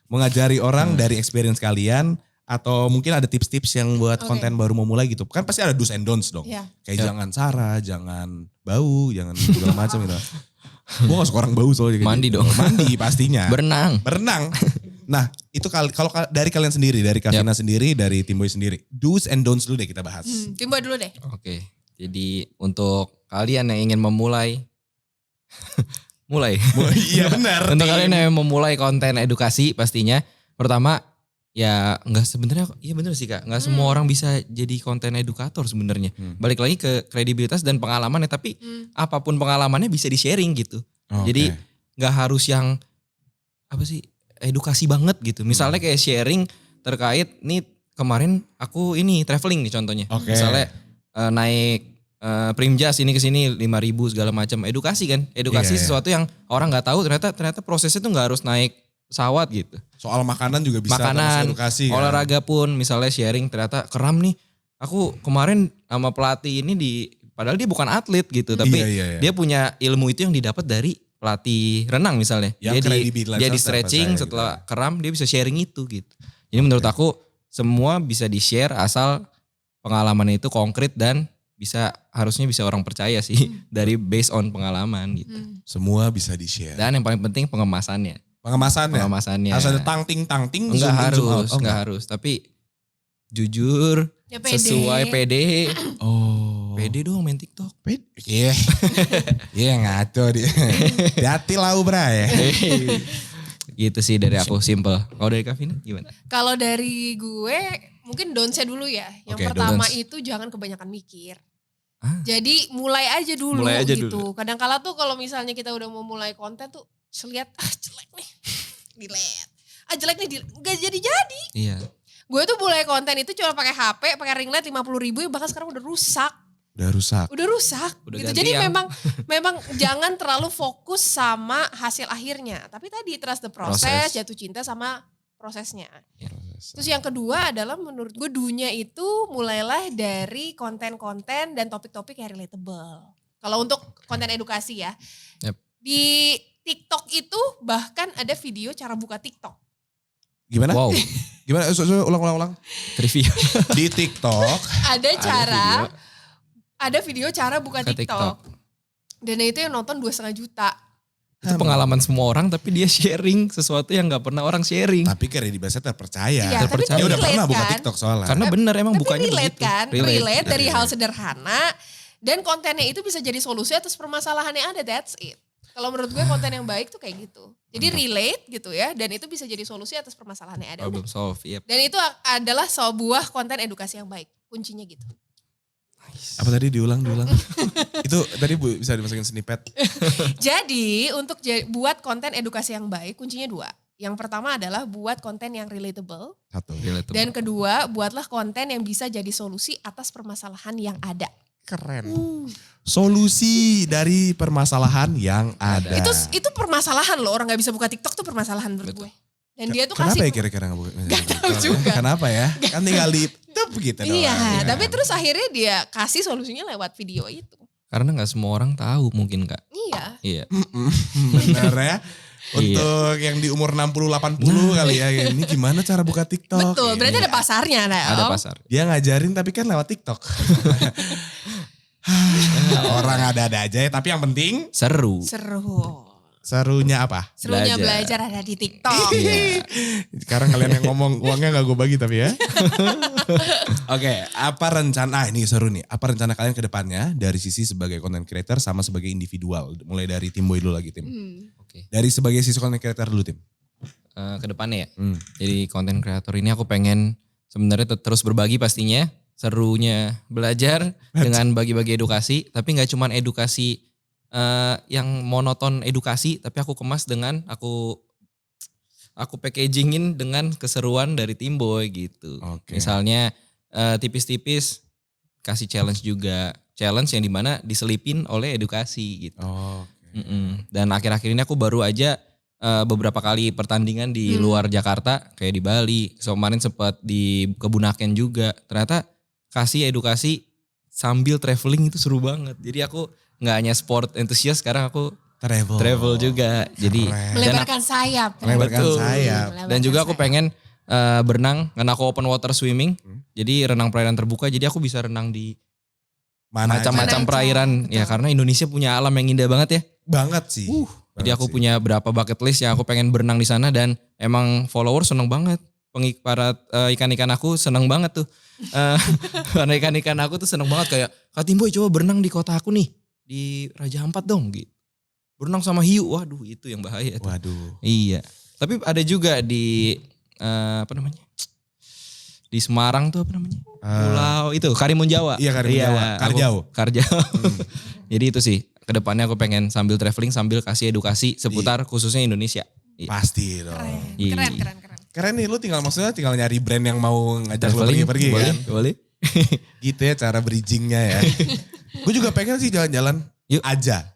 mengajari orang dari experience kalian atau mungkin ada tips-tips yang buat Oke. konten baru mau mulai gitu. Kan pasti ada do's and don'ts dong. Iya. Kayak Ya. jangan sara, jangan bau, jangan segala macam gitu. Gue gak suka orang bau soalnya. kayak Mandi gitu. dong. Mandi pastinya. Berenang. Nah itu kalau dari kalian sendiri, dari Kak Vina sendiri, dari Timboy sendiri. Do's and don'ts dulu deh kita bahas. Timbo dulu deh. Oke. Jadi untuk kalian yang ingin memulai Iya benar. Untuk kalian yang memulai konten edukasi pastinya pertama ya nggak sebenarnya iya bener sih Kak, nggak semua orang bisa jadi konten edukator sebenarnya. Balik lagi ke kredibilitas dan pengalamannya, tapi apapun pengalamannya bisa di-sharing gitu. Oke. Jadi nggak harus yang apa sih edukasi banget gitu. Misalnya kayak sharing terkait nih kemarin aku ini traveling nih contohnya. Oke. Misalnya naik Primjas ini ke sini 5.000 segala macam edukasi kan. Edukasi Iya, iya. sesuatu yang orang nggak tahu ternyata prosesnya tuh nggak harus naik pesawat gitu. Soal makanan juga bisa termasuk Makanan, edukasi kan? olahraga pun misalnya sharing ternyata kram nih. Aku kemarin sama pelatih ini padahal dia bukan atlet gitu, tapi Iya, iya, iya. dia punya ilmu itu yang didapat dari pelatih renang misalnya. Yang dia kredibilitasnya di stretching terpercaya setelah gitu. kram dia bisa sharing itu gitu. Jadi menurut aku semua bisa di-share asal pengalamannya itu konkret dan harusnya bisa orang percaya sih dari based on pengalaman gitu. Semua bisa di-share. Dan yang paling penting pengemasannya. Pengemasannya. Harus ada tang-ting, Enggak zoom in, zoom out. harus, Oh, enggak harus. Tapi jujur, Ya pede. sesuai pede. Oh. Pede dong main TikTok. Iya. Iya ngaco dia. Hati lau bra ya. Gitu sih dari aku, simple. Kalau dari Kak Vina gimana? Kalau dari gue mungkin don'ts-nya dulu ya. Yang Oke, pertama don'ts. itu jangan kebanyakan mikir. Ah. Jadi mulai aja dulu Mulai aja gitu. dulu. Kadang-kala tuh kalau misalnya kita udah mau mulai konten tuh selihat jelek nih. Delete. Jelek nih, gak jadi-jadi. Iya. Gue tuh mulai konten itu cuma pakai HP, pakai ring light 50.000 bahkan sekarang udah rusak. Udah rusak. Udah rusak Udah gitu. ganti Jadi yang- memang jangan terlalu fokus sama hasil akhirnya. Tapi tadi trust the process, Proses. jatuh cinta sama prosesnya. Ya. Terus yang kedua adalah menurut gue dunia itu mulailah dari konten-konten dan topik-topik yang relatable. Kalau untuk konten edukasi ya. Yep. Di TikTok itu bahkan ada video cara buka TikTok. Gimana? Wow, Gimana? Ulang. trivia. Di TikTok. Ada video cara buka Ke TikTok. Dan itu yang nonton 2,5 juta. Itu pengalaman semua orang tapi dia sharing sesuatu yang gak pernah orang sharing. Tapi kredibilitasnya terpercaya. Iya, tapi terpercaya. itu Dia udah relate pernah buka kan? TikTok soalnya. Karena bener emang Tapi bukannya relate begitu. kan? Relate dari Iya. hal sederhana. Dan kontennya itu bisa jadi solusi atas permasalahan yang ada, that's it. Kalau menurut gue konten yang baik tuh kayak gitu. Jadi relate gitu ya, dan itu bisa jadi solusi atas permasalahan yang ada. Problem solve, yep. Dan itu adalah sebuah konten edukasi yang baik. Kuncinya gitu. Apa tadi diulang? Itu tadi bisa dimasukin snippet. Jadi untuk buat konten edukasi yang baik, kuncinya 2. Yang pertama adalah buat konten yang relatable. 1. Relatable. Dan kedua, buatlah konten yang bisa jadi solusi atas permasalahan yang ada. Keren. Solusi dari permasalahan yang ada. Itu permasalahan loh, orang gak bisa buka TikTok tuh permasalahan menurut gue. Dan dia tuh Kenapa kasih. ya kira-kira gak buka? Gak tahu juga. Kenapa ya? Kan tinggal di tup gitu doang. Iya, tapi terus akhirnya dia kasih solusinya lewat video itu. Karena gak semua orang tahu mungkin Kak. Iya. Iya. Bener ya. Untuk yang di umur 60-80 kali ya. Ini gimana cara buka TikTok? Betul, berarti Ini. ada pasarnya. Ada pasar. Dia ngajarin tapi kan lewat TikTok. Orang ada-ada aja ya. Tapi yang penting Seru. serunya apa? Serunya Belajar. belajar ada di TikTok. Iya. Sekarang kalian yang ngomong uangnya gak gue bagi tapi ya. Oke, apa rencana, ini seru nih. Apa rencana kalian ke depannya dari sisi sebagai content creator sama sebagai individual? Mulai dari Tim Boy dulu lagi Tim. Oke. Dari sebagai sisi content creator dulu Tim. Ke depannya ya. Jadi konten kreator ini aku pengen sebenarnya terus berbagi pastinya. Serunya belajar dengan bagi-bagi edukasi. Tapi gak cuman edukasi yang monoton edukasi. Tapi aku kemas dengan aku packagingin dengan keseruan dari Tim Boy gitu. Oke. Misalnya tipis-tipis kasih challenge juga. Challenge yang dimana diselipin oleh edukasi gitu. Oke. Dan akhir-akhir ini aku baru aja beberapa kali pertandingan di luar Jakarta. Kayak di Bali. Kemarin sempat di Kebunaken juga. Ternyata kasih edukasi sambil traveling itu seru banget. Jadi aku gak hanya sport enthusiast, sekarang aku travel juga. Jadi Melebarkan sayap. Melebarkan Betul. sayap. Dan juga aku pengen berenang karena aku open water swimming. Jadi renang perairan terbuka, jadi aku bisa renang di Mana macam-macam aja. perairan. Betul. Ya karena Indonesia punya alam yang indah banget ya. banget sih. Jadi aku punya berapa bucket list yang aku pengen berenang di sana dan emang followers seneng banget. Para ikan-ikan aku seneng banget tuh. Para ikan-ikan aku tuh seneng banget kayak, Kak Timboy coba berenang di kota aku nih. Di Raja Ampat dong gitu. Berenang sama hiu, waduh itu yang bahaya tuh. Waduh. Iya. Tapi ada juga di apa namanya? Di Semarang tuh apa namanya? Pulau itu Karimun Jawa. Iya, Karimun Jawa. Karjau. Karjau. Jadi itu sih. Kedepannya aku pengen sambil traveling sambil kasih edukasi seputar khususnya Indonesia. Iya. Pasti dong. Keren. Keren nih, lu tinggal nyari brand yang mau ngajak lu Traveling, pergi-pergi boleh, kan. boleh. Gitu ya cara bridgingnya ya. Gue juga pengen sih jalan-jalan Yuk. aja.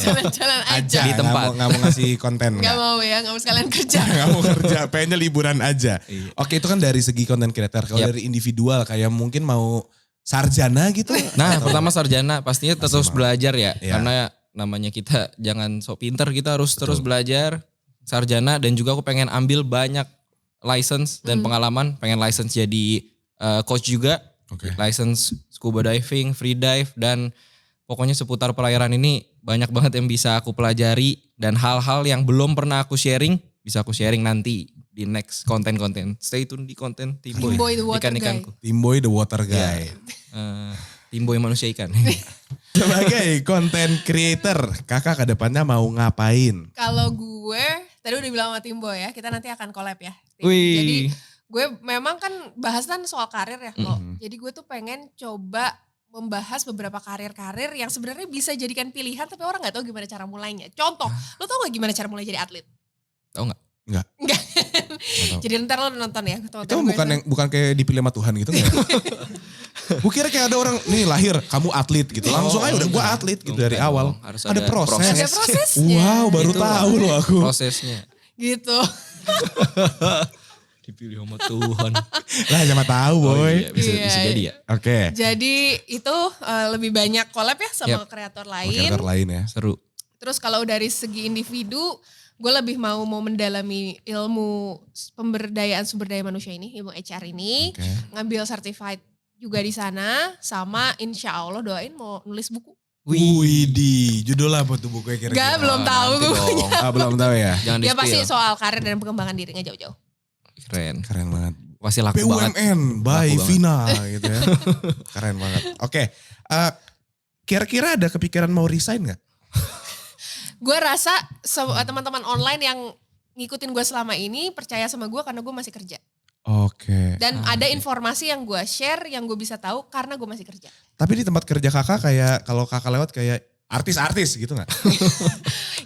Jalan-jalan aja. Di tempat. Nggak mau ngasih konten. Gak mau ya, gak mau sekalian kerja. Gak mau kerja, pengennya liburan aja. Iya. Oke, itu kan dari segi content creator. Kalau Yap. dari individual kayak mungkin mau sarjana gitu. Nah pertama sarjana pastinya terus belajar ya. Iya. Karena namanya kita jangan sok pinter, kita harus terus belajar. Sarjana dan juga aku pengen ambil banyak license dan pengalaman. Pengen license jadi coach juga. Oke. License scuba diving, free dive dan pokoknya seputar perairan ini banyak banget yang bisa aku pelajari. Dan hal-hal yang belum pernah aku sharing bisa aku sharing nanti di next konten-konten. Stay tune di konten Timboy. Timboy the water Ikan-ikanku. Timboy the water guy. Timboy manusia ikan. Sebagai content creator, kakak ke depannya mau ngapain? Kalau gue, tadi udah bilang sama Timbo ya, kita nanti akan collab ya. Tim. Wih. Jadi gue memang kan bahasan soal karir ya kok. Jadi gue tuh pengen coba membahas beberapa karir-karir yang sebenarnya bisa jadikan pilihan tapi orang gak tahu gimana cara mulainya. Contoh, lo tau gak gimana cara mulai jadi atlet? Tahu nggak? Enggak. Enggak. tahu. Jadi ntar lo nonton ya. Itu bukan kayak dipilih sama Tuhan gitu nggak? Gue kira kayak ada orang nih lahir kamu atlet gitu. Langsung aja udah gue atlet gitu dari Enggak awal. dong. Harus Ada proses. Ada prosesnya. Wow, baru Itu tahu loh aku. prosesnya. Gitu. Dipilih sama Tuhan. Lah sama tahu boy. Iya, bisa Iya. jadi ya. Oke. Jadi itu lebih banyak collab ya sama Yap. kreator Kreator lain. lain ya. Seru. Terus kalau dari segi individu, gue lebih mau mendalami ilmu pemberdayaan sumber daya manusia ini, ilmu HR ini, Oke. ngambil certified juga di sana, sama insya Allah doain mau nulis buku. Widih, judul apa tuh bukunya kira-kira? Gak, belum tahu nanti bukunya. dong. Belum tahu ya. Jangan Ya pasti di-spill. soal karir dan pengembangan diri nggak jauh-jauh. Keren. Keren banget. Pasti laku banget. BUMN by Laku banget. Vina gitu ya. Keren banget. Oke, kira-kira ada kepikiran mau resign gak? Gue rasa teman-teman online yang ngikutin gue selama ini percaya sama gue karena gue masih kerja. Oke. Dan ada oke. informasi yang gue share yang gue bisa tahu karena gue masih kerja. Tapi di tempat kerja kakak kayak, kalau kakak lewat kayak artis-artis gitu gak?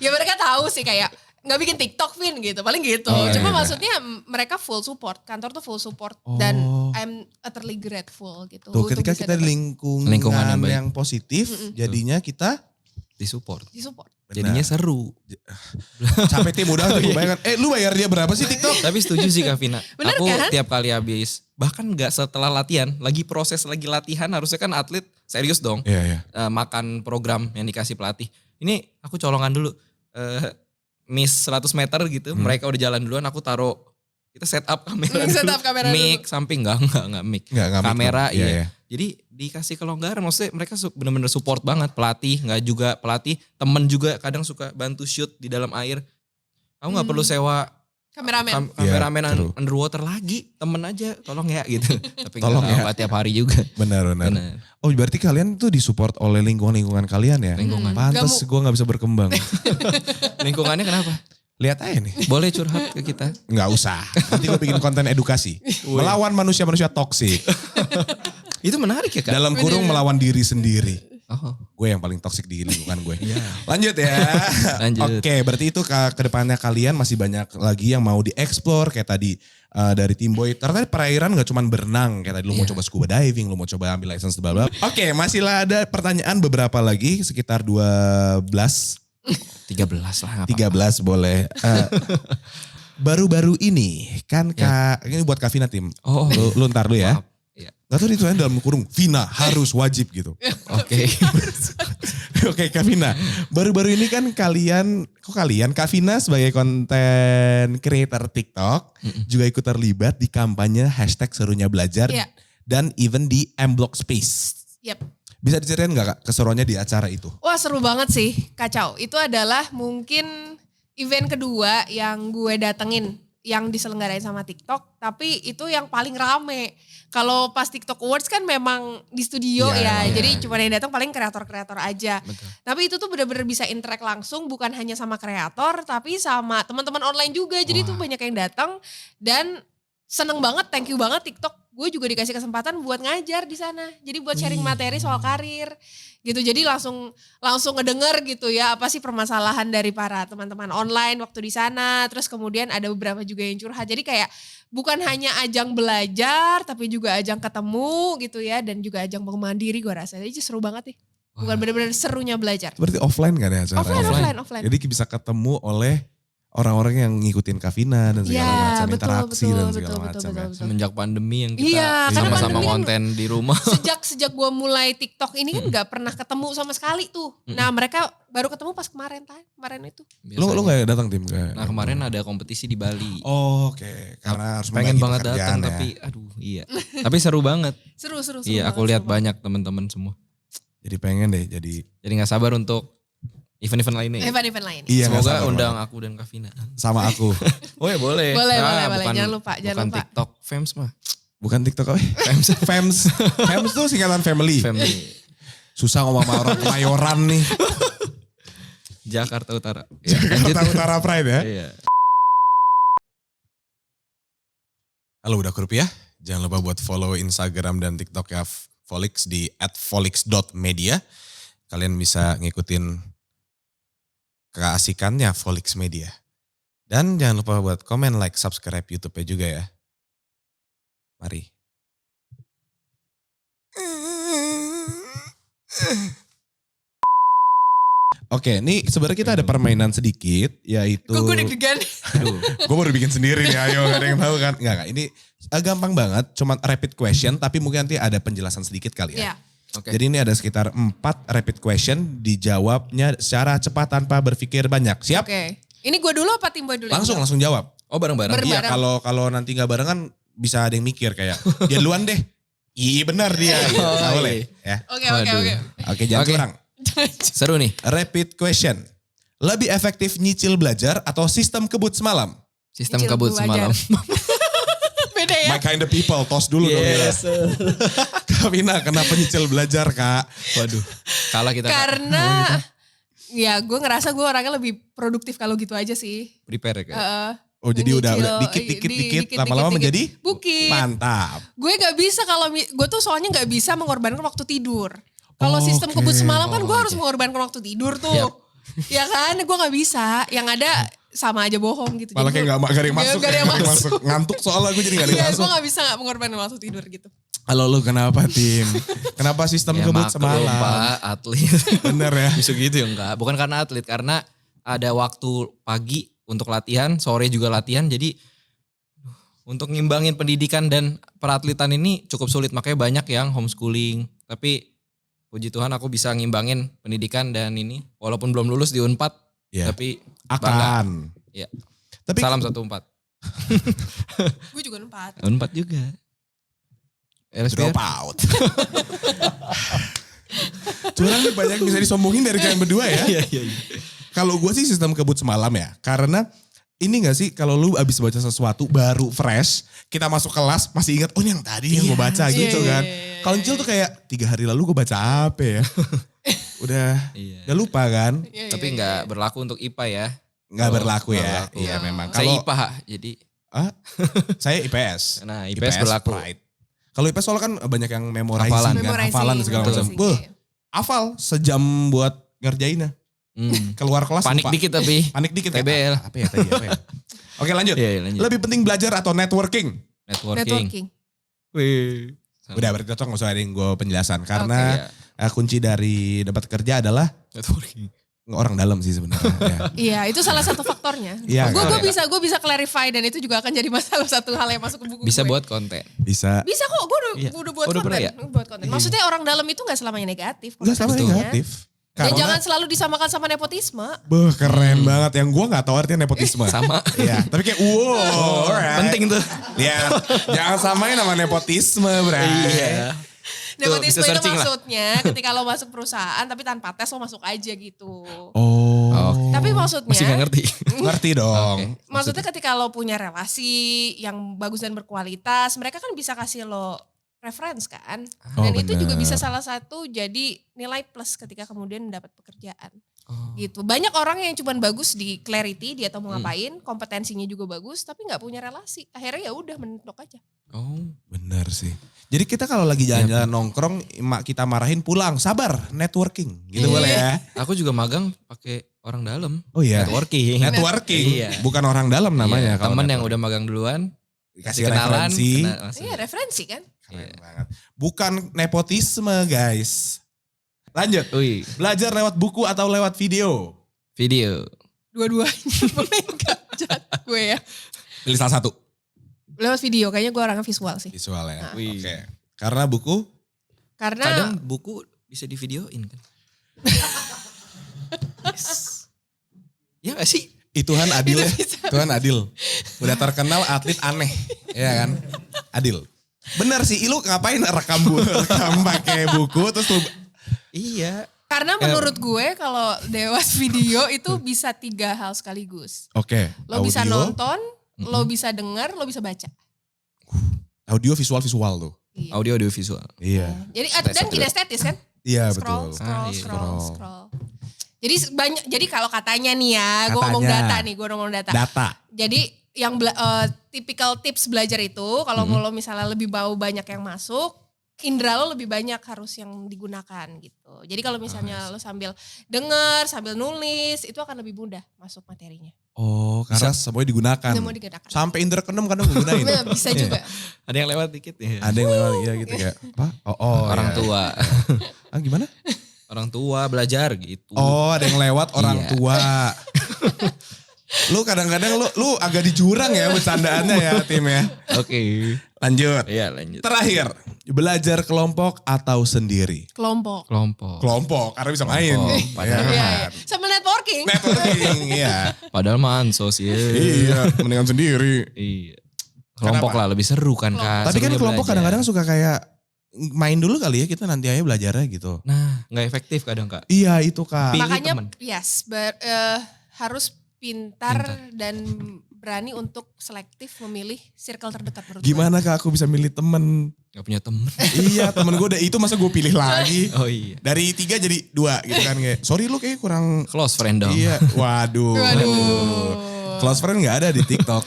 Ya mereka tahu sih kayak nggak bikin TikTok Vin gitu, paling gitu. Oh, Cuma iya. maksudnya mereka full support, kantor tuh full support dan Oh. I'm utterly grateful gitu. Tuh untuk ketika bisa kita di dapat lingkungan Lingkungan yang baik. yang positif, jadinya kita Disupport. disupport. Jadinya seru. capek tim udah tuh gue bayangkan. Lu bayar dia berapa sih TikTok? Tapi setuju sih Kak Vina. Bener Aku kan? tiap kali habis, bahkan gak setelah latihan, lagi latihan harusnya kan atlet serius dong. Iya, iya. Makan program yang dikasih pelatih. Ini aku colongan dulu. Miss 100 meter gitu, mereka udah jalan duluan, aku taruh, kita set up kamera dulu. Set up kamera dulu. Mic samping, enggak mic. Nggak mic Kamera dong. Iya, iya. iya. Jadi dikasih kelonggaran, maksudnya mereka bener-bener support banget. Pelatih, nggak juga pelatih, temen juga kadang suka bantu shoot di dalam air. Kamu nggak perlu sewa Kameramen. kameramen Iya, true. underwater lagi, temen aja, tolong ya gitu. Tapi Tolong nggak ya. tiap hari juga. Benar. Benar. Oh berarti kalian tuh disupport oleh lingkungan kalian ya? Lingkungan. Pantes gue gak bisa berkembang. Lingkungannya kenapa? Lihat aja nih. Boleh curhat ke kita. Nggak usah. Nanti gue bikin konten edukasi. Melawan manusia-manusia toksik. Itu menarik ya Kak? Dalam kurung melawan diri sendiri. Oh, Gue yang paling toksik di lingkungan gue. Lanjut ya. Lanjut. Oke, berarti itu ke depannya kalian masih banyak lagi yang mau dieksplor kayak tadi dari Tim Boy. Ternyata perairan gak cuma berenang kayak tadi lu mau coba scuba diving, lu mau coba ambil license bla bla. Oke, masih ada pertanyaan beberapa lagi sekitar 12 13 lah. nggak 13 boleh. Baru-baru ini kan Kak, ini buat Kak Vina Tim. Oh. Lu ntar dulu ya. Maaf. Iya. Gak tau ditulisnya dalam kurung, Vina harus wajib gitu. Oke. Oke Kak Vina, baru-baru ini kan Kak Vina sebagai konten creator TikTok juga ikut terlibat di kampanye #serunya belajar Iya. dan even di M-Block Space. Yep. Bisa diceritain gak Kak keseruannya di acara itu? Wah seru banget sih, kacau. Itu adalah mungkin event kedua yang gue datengin, yang diselenggarain sama TikTok, tapi itu yang paling rame. Kalau pas TikTok Awards kan memang di studio Iya, ya, jadi cuma yang datang paling kreator-kreator aja. Betul. Tapi itu tuh bener-bener bisa interact langsung, bukan hanya sama kreator, tapi sama teman-teman online juga. Jadi tuh banyak yang datang dan seneng banget, thank you banget TikTok. Gue juga dikasih kesempatan buat ngajar di sana. Jadi buat sharing materi soal karir gitu. Jadi langsung ngedenger gitu ya apa sih permasalahan dari para teman-teman online waktu di sana. Terus kemudian ada beberapa juga yang curhat. Jadi kayak bukan hanya ajang belajar tapi juga ajang ketemu gitu ya. Dan juga ajang pengembangan diri gue rasa. Jadi seru banget nih. Bukan bener-bener serunya belajar. Berarti offline kan ya acara? Offline. Jadi bisa ketemu oleh orang-orang yang ngikutin Kak Vina dan segala Iya, macam, betul, interaksi betul, dan betul, segala betul, macam ya. betul. Semenjak pandemi yang kita Iya, karena sama-sama pandemi kan konten di rumah. Sejak gue mulai TikTok ini kan gak pernah ketemu sama sekali tuh. Nah mereka baru ketemu pas kemarin itu. Lu gak datang Tim? Nah kemarin ada kompetisi di Bali. Oh, oke. Karena harus Pengen membagi banget pekerjaan datang ya. tapi aduh iya. Tapi seru banget. Seru Iya aku lihat banyak teman-teman semua. Jadi pengen deh jadi. Jadi gak sabar untuk event-event lainnya. ya. Event-event lain. Iya, nggak Semoga sabar undang banget. aku dan Kak Vina. Sama aku. Oh ya boleh. Boleh. bukan- Jangan lupa. Bukan TikTok Fams mah. Bukan TikTok apa? Fams tuh singkatan family. Family. Susah ngomong sama orang Kemayoran nih. Jakarta Utara. Ya, lanjut. Jakarta Utara Pride ya. Iya. Halo Budak Rupiah. Jangan lupa buat follow Instagram dan TikTok ya Volix di @volix.media. Kalian bisa ngikutin keasikannya Volix Media. Dan jangan lupa buat komen, like, subscribe YouTube-nya juga ya. Mari. Oke, ini sebenarnya kita ada permainan sedikit, yaitu... Kok gue deg-degan? Aduh. Gue baru bikin sendiri nih, ayo gak ada yang tahu kan. Enggak, ini gampang banget, cuma rapid question, tapi mungkin nanti ada penjelasan sedikit kali ya. Iya. Oke. Jadi ini ada sekitar 4 rapid question, dijawabnya secara cepat tanpa berpikir banyak. Siap? Oke. Ini gue dulu apa Tim Boy dulu? Langsung jawab. Oh bareng-bareng. Bareng. Iya, kalau nanti nggak barengan bisa ada yang mikir kayak dia duluan deh. Iya benar dia. Gitu. Oh, Nggak iya. boleh. Ya. Oke. Waduh. Oke, jangan Oke. curang. Seru nih. Rapid question. Lebih efektif nyicil belajar atau sistem kebut semalam? Sistem Cicil kabut belajar. semalam. Beda ya. My kind of people, tos dulu dong ya. Yes. Kak Vina, kenapa nyicil belajar kak? Waduh. Kalah kita. Kak. Karena ya gue ngerasa gue orangnya lebih produktif kalau gitu aja sih. Prepare ya, Kak. Oh jadi udah Nyicil, dikit lama-lama menjadi bukit. mantap. Gue gak bisa kalau gue tuh soalnya gak bisa mengorbankan waktu tidur. Kalau sistem Oke. kebut semalam kan gue Oh, harus oke. mengorbankan waktu tidur tuh. Yap. Ya kan, gue gak bisa. Yang ada sama aja bohong gitu. Malah kayak gak ada yang masuk. Gak ada yang nggak ada masuk. Ngantuk soalnya gue jadi gak ada yang Iya, masuk. gue gak bisa gak mengorbankan waktu tidur gitu. Halo lu kenapa Tim? Kenapa sistem Ya kebut maklum, semalam? Pak, atlet. Bener ya? Bisa gitu ya enggak. Bukan karena atlet, karena ada waktu pagi untuk latihan, sore juga latihan. Jadi untuk ngimbangin pendidikan dan peratletan ini cukup sulit. Makanya banyak yang homeschooling. Tapi puji Tuhan aku bisa ngimbangin pendidikan dan ini. Walaupun belum lulus di Unpad, Iya. tapi bangga. Akan. Iya. Tapi Salam 14. Gue juga 4. Unpad juga. LSPR. drop out. Curang nih banyak bisa disombongin dari kalian berdua ya. Iya, iya, iya. Kalau gue sih sistem kebut semalam ya. Karena ini gak sih kalau lu abis baca sesuatu baru fresh. Kita masuk kelas masih ingat oh ini yang tadi yang gue baca gitu Iya, kan. iya, iya, Kalau Cil tuh kayak 3 hari lalu gue baca apa ya. Iya. Udah lupa kan. Tapi nggak berlaku untuk IPA ya. Nggak Oh, berlaku nggak ya. berlaku. Iya memang. Saya Kalau IPA, jadi saya IPS. nah IPS berlaku. Pride. Kalau IPS soalnya kan banyak yang memorizing Hafalan. kan. Hafalan segala macam. memorizing, Beuh, iya. hafal sejam buat ngerjainnya. Keluar kelas Panik lupa. dikit tapi. Panik dikit. kayak, TBL. Apa ya tadi apa ya. Oke lanjut. Iya, lanjut. Lebih penting belajar atau networking? Networking. Networking. Wih. Udah berarti cocok gak usah ada yang gue penjelasan. Iya. Karena kunci dari dapat kerja adalah Networking. orang dalam sih sebenarnya. Ya. Iya, itu salah satu faktornya. Iya, Gue kan? bisa clarify dan itu juga akan jadi masalah satu hal yang masuk ke buku Bisa gue. buat konten. Bisa. Bisa kok, gue Iya. udah buat Oh, udah konten. pernah ya? Buat konten. Maksudnya orang dalam itu gak selamanya negatif. Gak sama konteksnya. negatif. Dan Karena, jangan selalu disamakan sama nepotisme. beuh, keren banget. Yang gue gak tahu artinya nepotisme. Sama. Iya, tapi kayak wow. alright. Penting tuh. Lihat, jangan samain sama nepotisme, bray. Iya. Nepotisme bisa itu searching lah. maksudnya ketika lo masuk perusahaan tapi tanpa tes lo masuk aja gitu. Oh. Tapi maksudnya, Masih gak ngerti. Ngerti dong. Oke. maksudnya ketika lo punya relasi yang bagus dan berkualitas, mereka kan bisa kasih lo reference kan. Oh, Dan itu juga bener. bisa salah satu jadi nilai plus ketika kemudian mendapat pekerjaan. Oh. Gitu. Banyak orang yang cuman bagus di clarity, dia tahu mau ngapain, kompetensinya juga bagus tapi nggak punya relasi. Akhirnya ya udah mentok aja. Oh. Bener sih. Jadi kita kalau lagi jalan-jalan nongkrong, emak kita marahin pulang, sabar, networking. Gitu Iya. boleh ya. Aku juga magang pakai orang dalam. Oh iya. Networking. Networking, Iya. bukan orang dalam namanya. Iya, kalau temen yang networking. udah magang duluan. Kasih kenalan. referensi. langsung. Iya referensi kan. Keren banget. Bukan nepotisme guys. Lanjut. Wih, Belajar lewat buku atau lewat video? video. Dua-duanya boleh enggak gue ya. Pilih salah satu. Lewat video, kayaknya gue orangnya visual sih. Visual ya. Nah. Oke. Karena buku Karena Kadang buku bisa di videoin kan. Yes. Ya gak sih? Tuhan adil ya. Itu bisa. Tuhan adil. Udah terkenal atlet aneh. Ya kan? Adil. Bener sih, lu ngapain rekam pakai buku terus lu Iya. karena menurut gue kalau Dewas video itu bisa 3 hal sekaligus. Oke. Lo bisa nonton, lo bisa denger, lo bisa baca. Audio visual tuh. Iya. Audio visual. Iya. Jadi dan kinestetis kan? Iya Scroll, betul. scroll, iya. scroll, Scroll. scroll. Jadi banyak. Jadi kalau katanya nih ya, gue ngomong Katanya. data nih, gue ngomong data. Data. Jadi yang typical tips belajar itu kalau lo misalnya lebih banyak yang masuk, indera lo lebih banyak harus yang digunakan gitu. Jadi kalau misalnya lo sambil denger, sambil nulis, itu akan lebih mudah masuk materinya. Oh, karena semuanya digunakan. Semua digunakan. Sampai indra keenam kadang gunain. Nah, bisa juga. Ada yang lewat dikit ya. Ada yang lewat iya gitu kayak, apa? Oh, Orang iya. tua. Ah, gimana? Orang tua belajar gitu. Oh, ada yang lewat orang Iya. tua. Lu kadang-kadang lu agak di jurang ya bercandaannya ya tim ya. Oke. Lanjut. Iya lanjut. Terakhir, Belajar kelompok atau sendiri? Kelompok. Kelompok, karena bisa main. Kelompok, Ya Iya, kan? sambil networking. Networking, iya. Padahal mansos ya. Iya, mendingan sendiri. Iya. Kelompok Kenapa? lah lebih seru kan Kak. Tapi kan Serunya kelompok belajar. kadang-kadang suka kayak main dulu kali ya kita nanti aja belajarnya gitu. Nah gak efektif kadang Kak. Iya itu Kak. Pilih Makanya temen. harus pintar dan berani untuk selektif memilih circle terdekat menurut gue. Gimana Kak aku bisa milih temen? Gak punya temen. Iya temen gue udah itu masa gue pilih lagi. Oh iya. Dari 3 jadi 2 gitu kan kayak. Sorry lu kayak kurang. Close friend dong. Iya. Waduh. Waduh. Close friend gak ada di TikTok.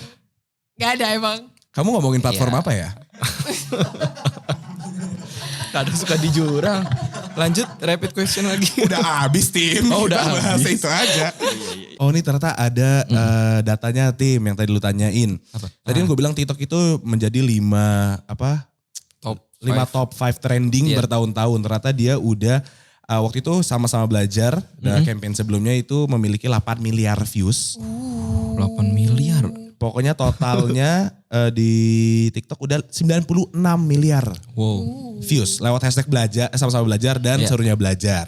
Gak ada emang. Kamu ngomongin platform Iya. apa ya? Kadang suka di jurang. Lanjut rapid question lagi. Udah habis tim. Oh, udah Kita bahas habis. itu aja. Oh ini ternyata ada datanya tim yang tadi lu tanyain. Apa? Tadi kan gue bilang TikTok itu menjadi 5 Top 5 top 5 trending Iya. bertahun-tahun. Ternyata dia udah waktu itu sama-sama belajar dan campaign sebelumnya itu memiliki 8 miliar views. 8 miliar. Pokoknya totalnya di TikTok udah 96 miliar Wow. views lewat hashtag belajar sama-sama belajar dan Iya. serunya belajar.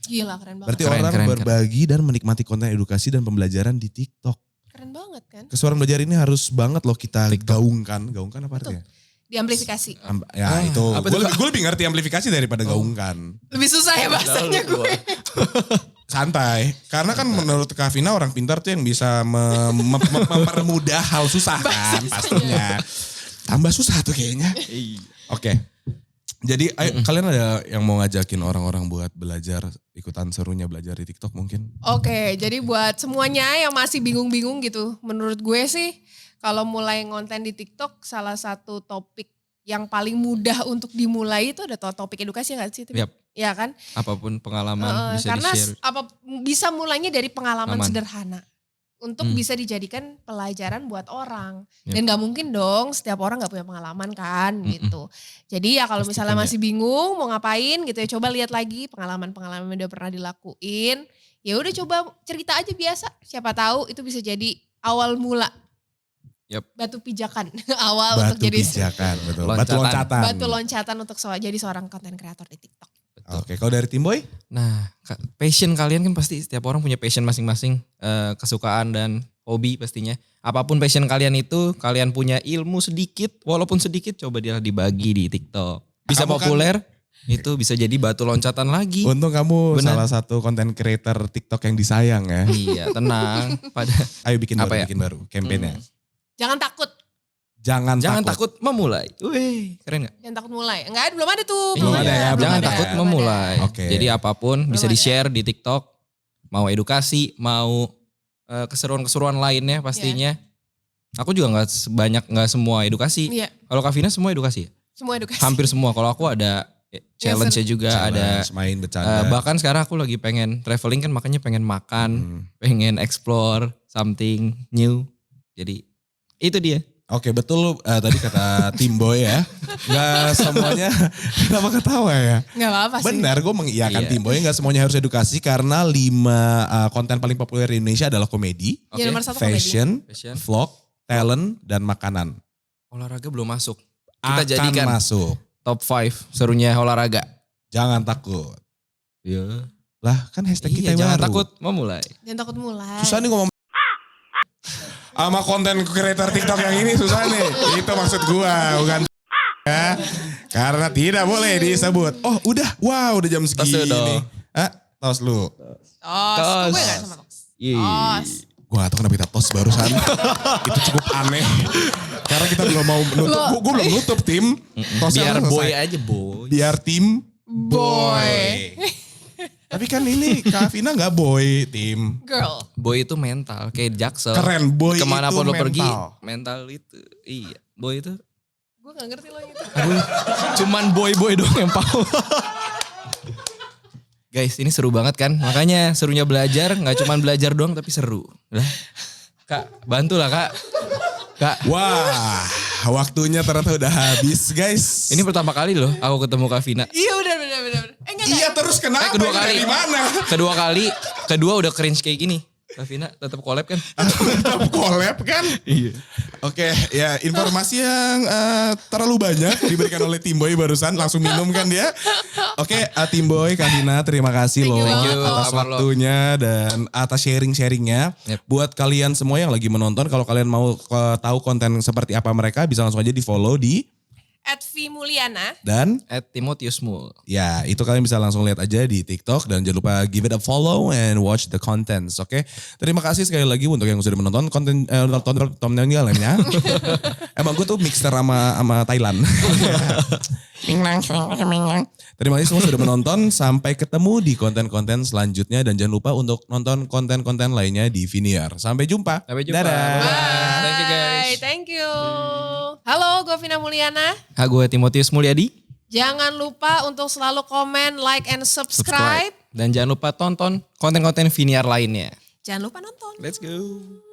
Gila keren banget. Berarti Keren, orang keren, berbagi dan menikmati konten edukasi dan pembelajaran di TikTok. Keren banget kan. Keseruan belajar ini harus banget loh kita TikTok. gaungkan. Gaungkan apa artinya? Diamplifikasi. Ya itu. apa tuh, Gue lebih ngerti amplifikasi daripada gaungkan. Lebih susah ya bahasanya gue. Santai. Karena kan menurut Kak Vina orang pintar tuh yang bisa mempermudah hal susah kan pastinya. Tambah susah tuh kayaknya. Oke. Jadi ayo, kalian ada yang mau ngajakin orang-orang buat belajar, ikutan serunya belajar di TikTok mungkin? Oke, jadi buat semuanya yang masih bingung-bingung gitu, menurut gue sih kalau mulai ngonten di TikTok salah satu topik yang paling mudah untuk dimulai itu ada topik edukasi nggak sih? Tim? Yap. Ya kan? Apapun pengalaman bisa Karena di-share. bisa mulainya dari pengalaman Aman. sederhana untuk bisa dijadikan pelajaran buat orang. Yap. Dan nggak mungkin dong setiap orang nggak punya pengalaman kan gitu. Jadi ya kalau Pasti misalnya punya. masih bingung mau ngapain gitu ya coba lihat lagi pengalaman-pengalaman yang udah pernah dilakuin. Ya udah coba cerita aja biasa. Siapa tahu itu bisa jadi awal mula. Yap. Batu pijakan awal untuk Batu jadi pijakan, betul. Loncatan. Batu loncatan. batu loncatan untuk jadi seorang konten kreator di TikTok. Oke, kalau dari Tim Boy? Nah, passion kalian kan pasti setiap orang punya passion masing-masing, kesukaan dan hobi pastinya. Apapun passion kalian itu, kalian punya ilmu sedikit, walaupun sedikit coba dia dibagi di TikTok. Bisa Kamu kan- populer, itu bisa jadi batu loncatan lagi. Untung kamu Benar. salah satu konten creator TikTok yang disayang ya. Iya, tenang. Ayo bikin Apa baru, ya? bikin baru. Campaign-nya. Jangan takut. Jangan takut memulai. Wih, keren gak? Jangan takut mulai. Enggak, belum ada tuh. Belum ada ya, belum Jangan ada. takut Belum memulai. ada. Oke. Jadi apapun bisa ada. di-share di TikTok. Mau edukasi, mau keseruan-keseruan lainnya pastinya. Aku juga nggak semua edukasi. Iya, Kalau Kak Vina semua edukasi ya? semua edukasi. Hampir semua. Kalau aku ada challenge-nya juga, ada. Challenge, main bercanda. Bahkan sekarang aku lagi pengen traveling kan, makanya pengen makan, pengen explore something new. Jadi itu dia. Oke, betul tadi kata Tim Boy ya. Gak semuanya, kenapa ketawa ya? Enggak apa-apa sih. Benar, gue mengiyakan Iya. Tim Boy. Gak semuanya harus edukasi karena 5 konten paling populer di Indonesia adalah komedi, Ya, Oke. nomor satu komedi. fashion, Fashion. vlog, talent, dan makanan. Olahraga belum masuk. Kita Akan jadikan masuk. top 5 serunya olahraga. Jangan takut. Iya. Lah kan hashtag kita yang Jangan baru. takut memulai. Jangan takut mulai. Susah nih ngomong. Sama konten creator TikTok yang ini susah nih. Itu maksud gua, bukan ya. Karena tidak boleh disebut. Oh udah, wow udah jam Tos segini. dulu dong. Tos lu. Tos. Gue gak sama tos. Tos. Gue gak tau kenapa kita tos barusan. Itu cukup aneh. Karena kita belum mau nutup. Gue belum nutup tim. Tosnya Biar udah boy selesai. aja boy. Biar tim Boy. Tapi kan ini Kak Vina gak boy tim. Girl. Boy itu mental, kayak Jaksel. Keren, boy Kemanapun itu lo pergi, mental. mental itu. Iya, boy itu. Gue gak ngerti lo gitu. Cuman boy-boy doang yang tahu. Guys, ini seru banget kan? Makanya serunya belajar, nggak cuman belajar doang tapi seru. Lah, Kak, bantulah Kak. Kak, Wah, waktunya ternyata udah habis guys. ini pertama kali loh aku ketemu Kak Vina. Iya bener. Enggak. Iya terus kenapa? Kedua kali. Dari mana? Kedua udah cringe kayak gini. Vina tetap collab kan? Tetap collab kan? Iya. Oke, ya informasi yang terlalu banyak diberikan oleh Timboy barusan, langsung minum kan dia. Oke, Timboy, Kak Vina, terima kasih loh Thank you. atas Kabar lo. waktunya dan atas sharing-sharingnya. Yep. Buat kalian semua yang lagi menonton, kalau kalian mau tahu konten seperti apa mereka, bisa langsung aja di follow di @V_Mulyana. dan @Timotius Mul. ya, itu kalian bisa langsung lihat aja di TikTok dan jangan lupa give it a follow and watch the contents, oke? Terima kasih sekali lagi untuk yang sudah menonton konten thumbnailnya lainnya. Emang gue tuh mixer sama Thailand. Terima kasih semua sudah menonton. Sampai ketemu di konten-konten selanjutnya dan jangan lupa untuk nonton konten-konten lainnya di Viniar. Sampai jumpa. Sampai jumpa. Dadah. Bye. Thank you guys. Bye, thank you. Halo, gue Vina Mulyana. Gue Timotius Mulyadi. Jangan lupa untuk selalu komen, like, and subscribe. Dan jangan lupa tonton konten-konten Viniar lainnya. Jangan lupa nonton. Let's go.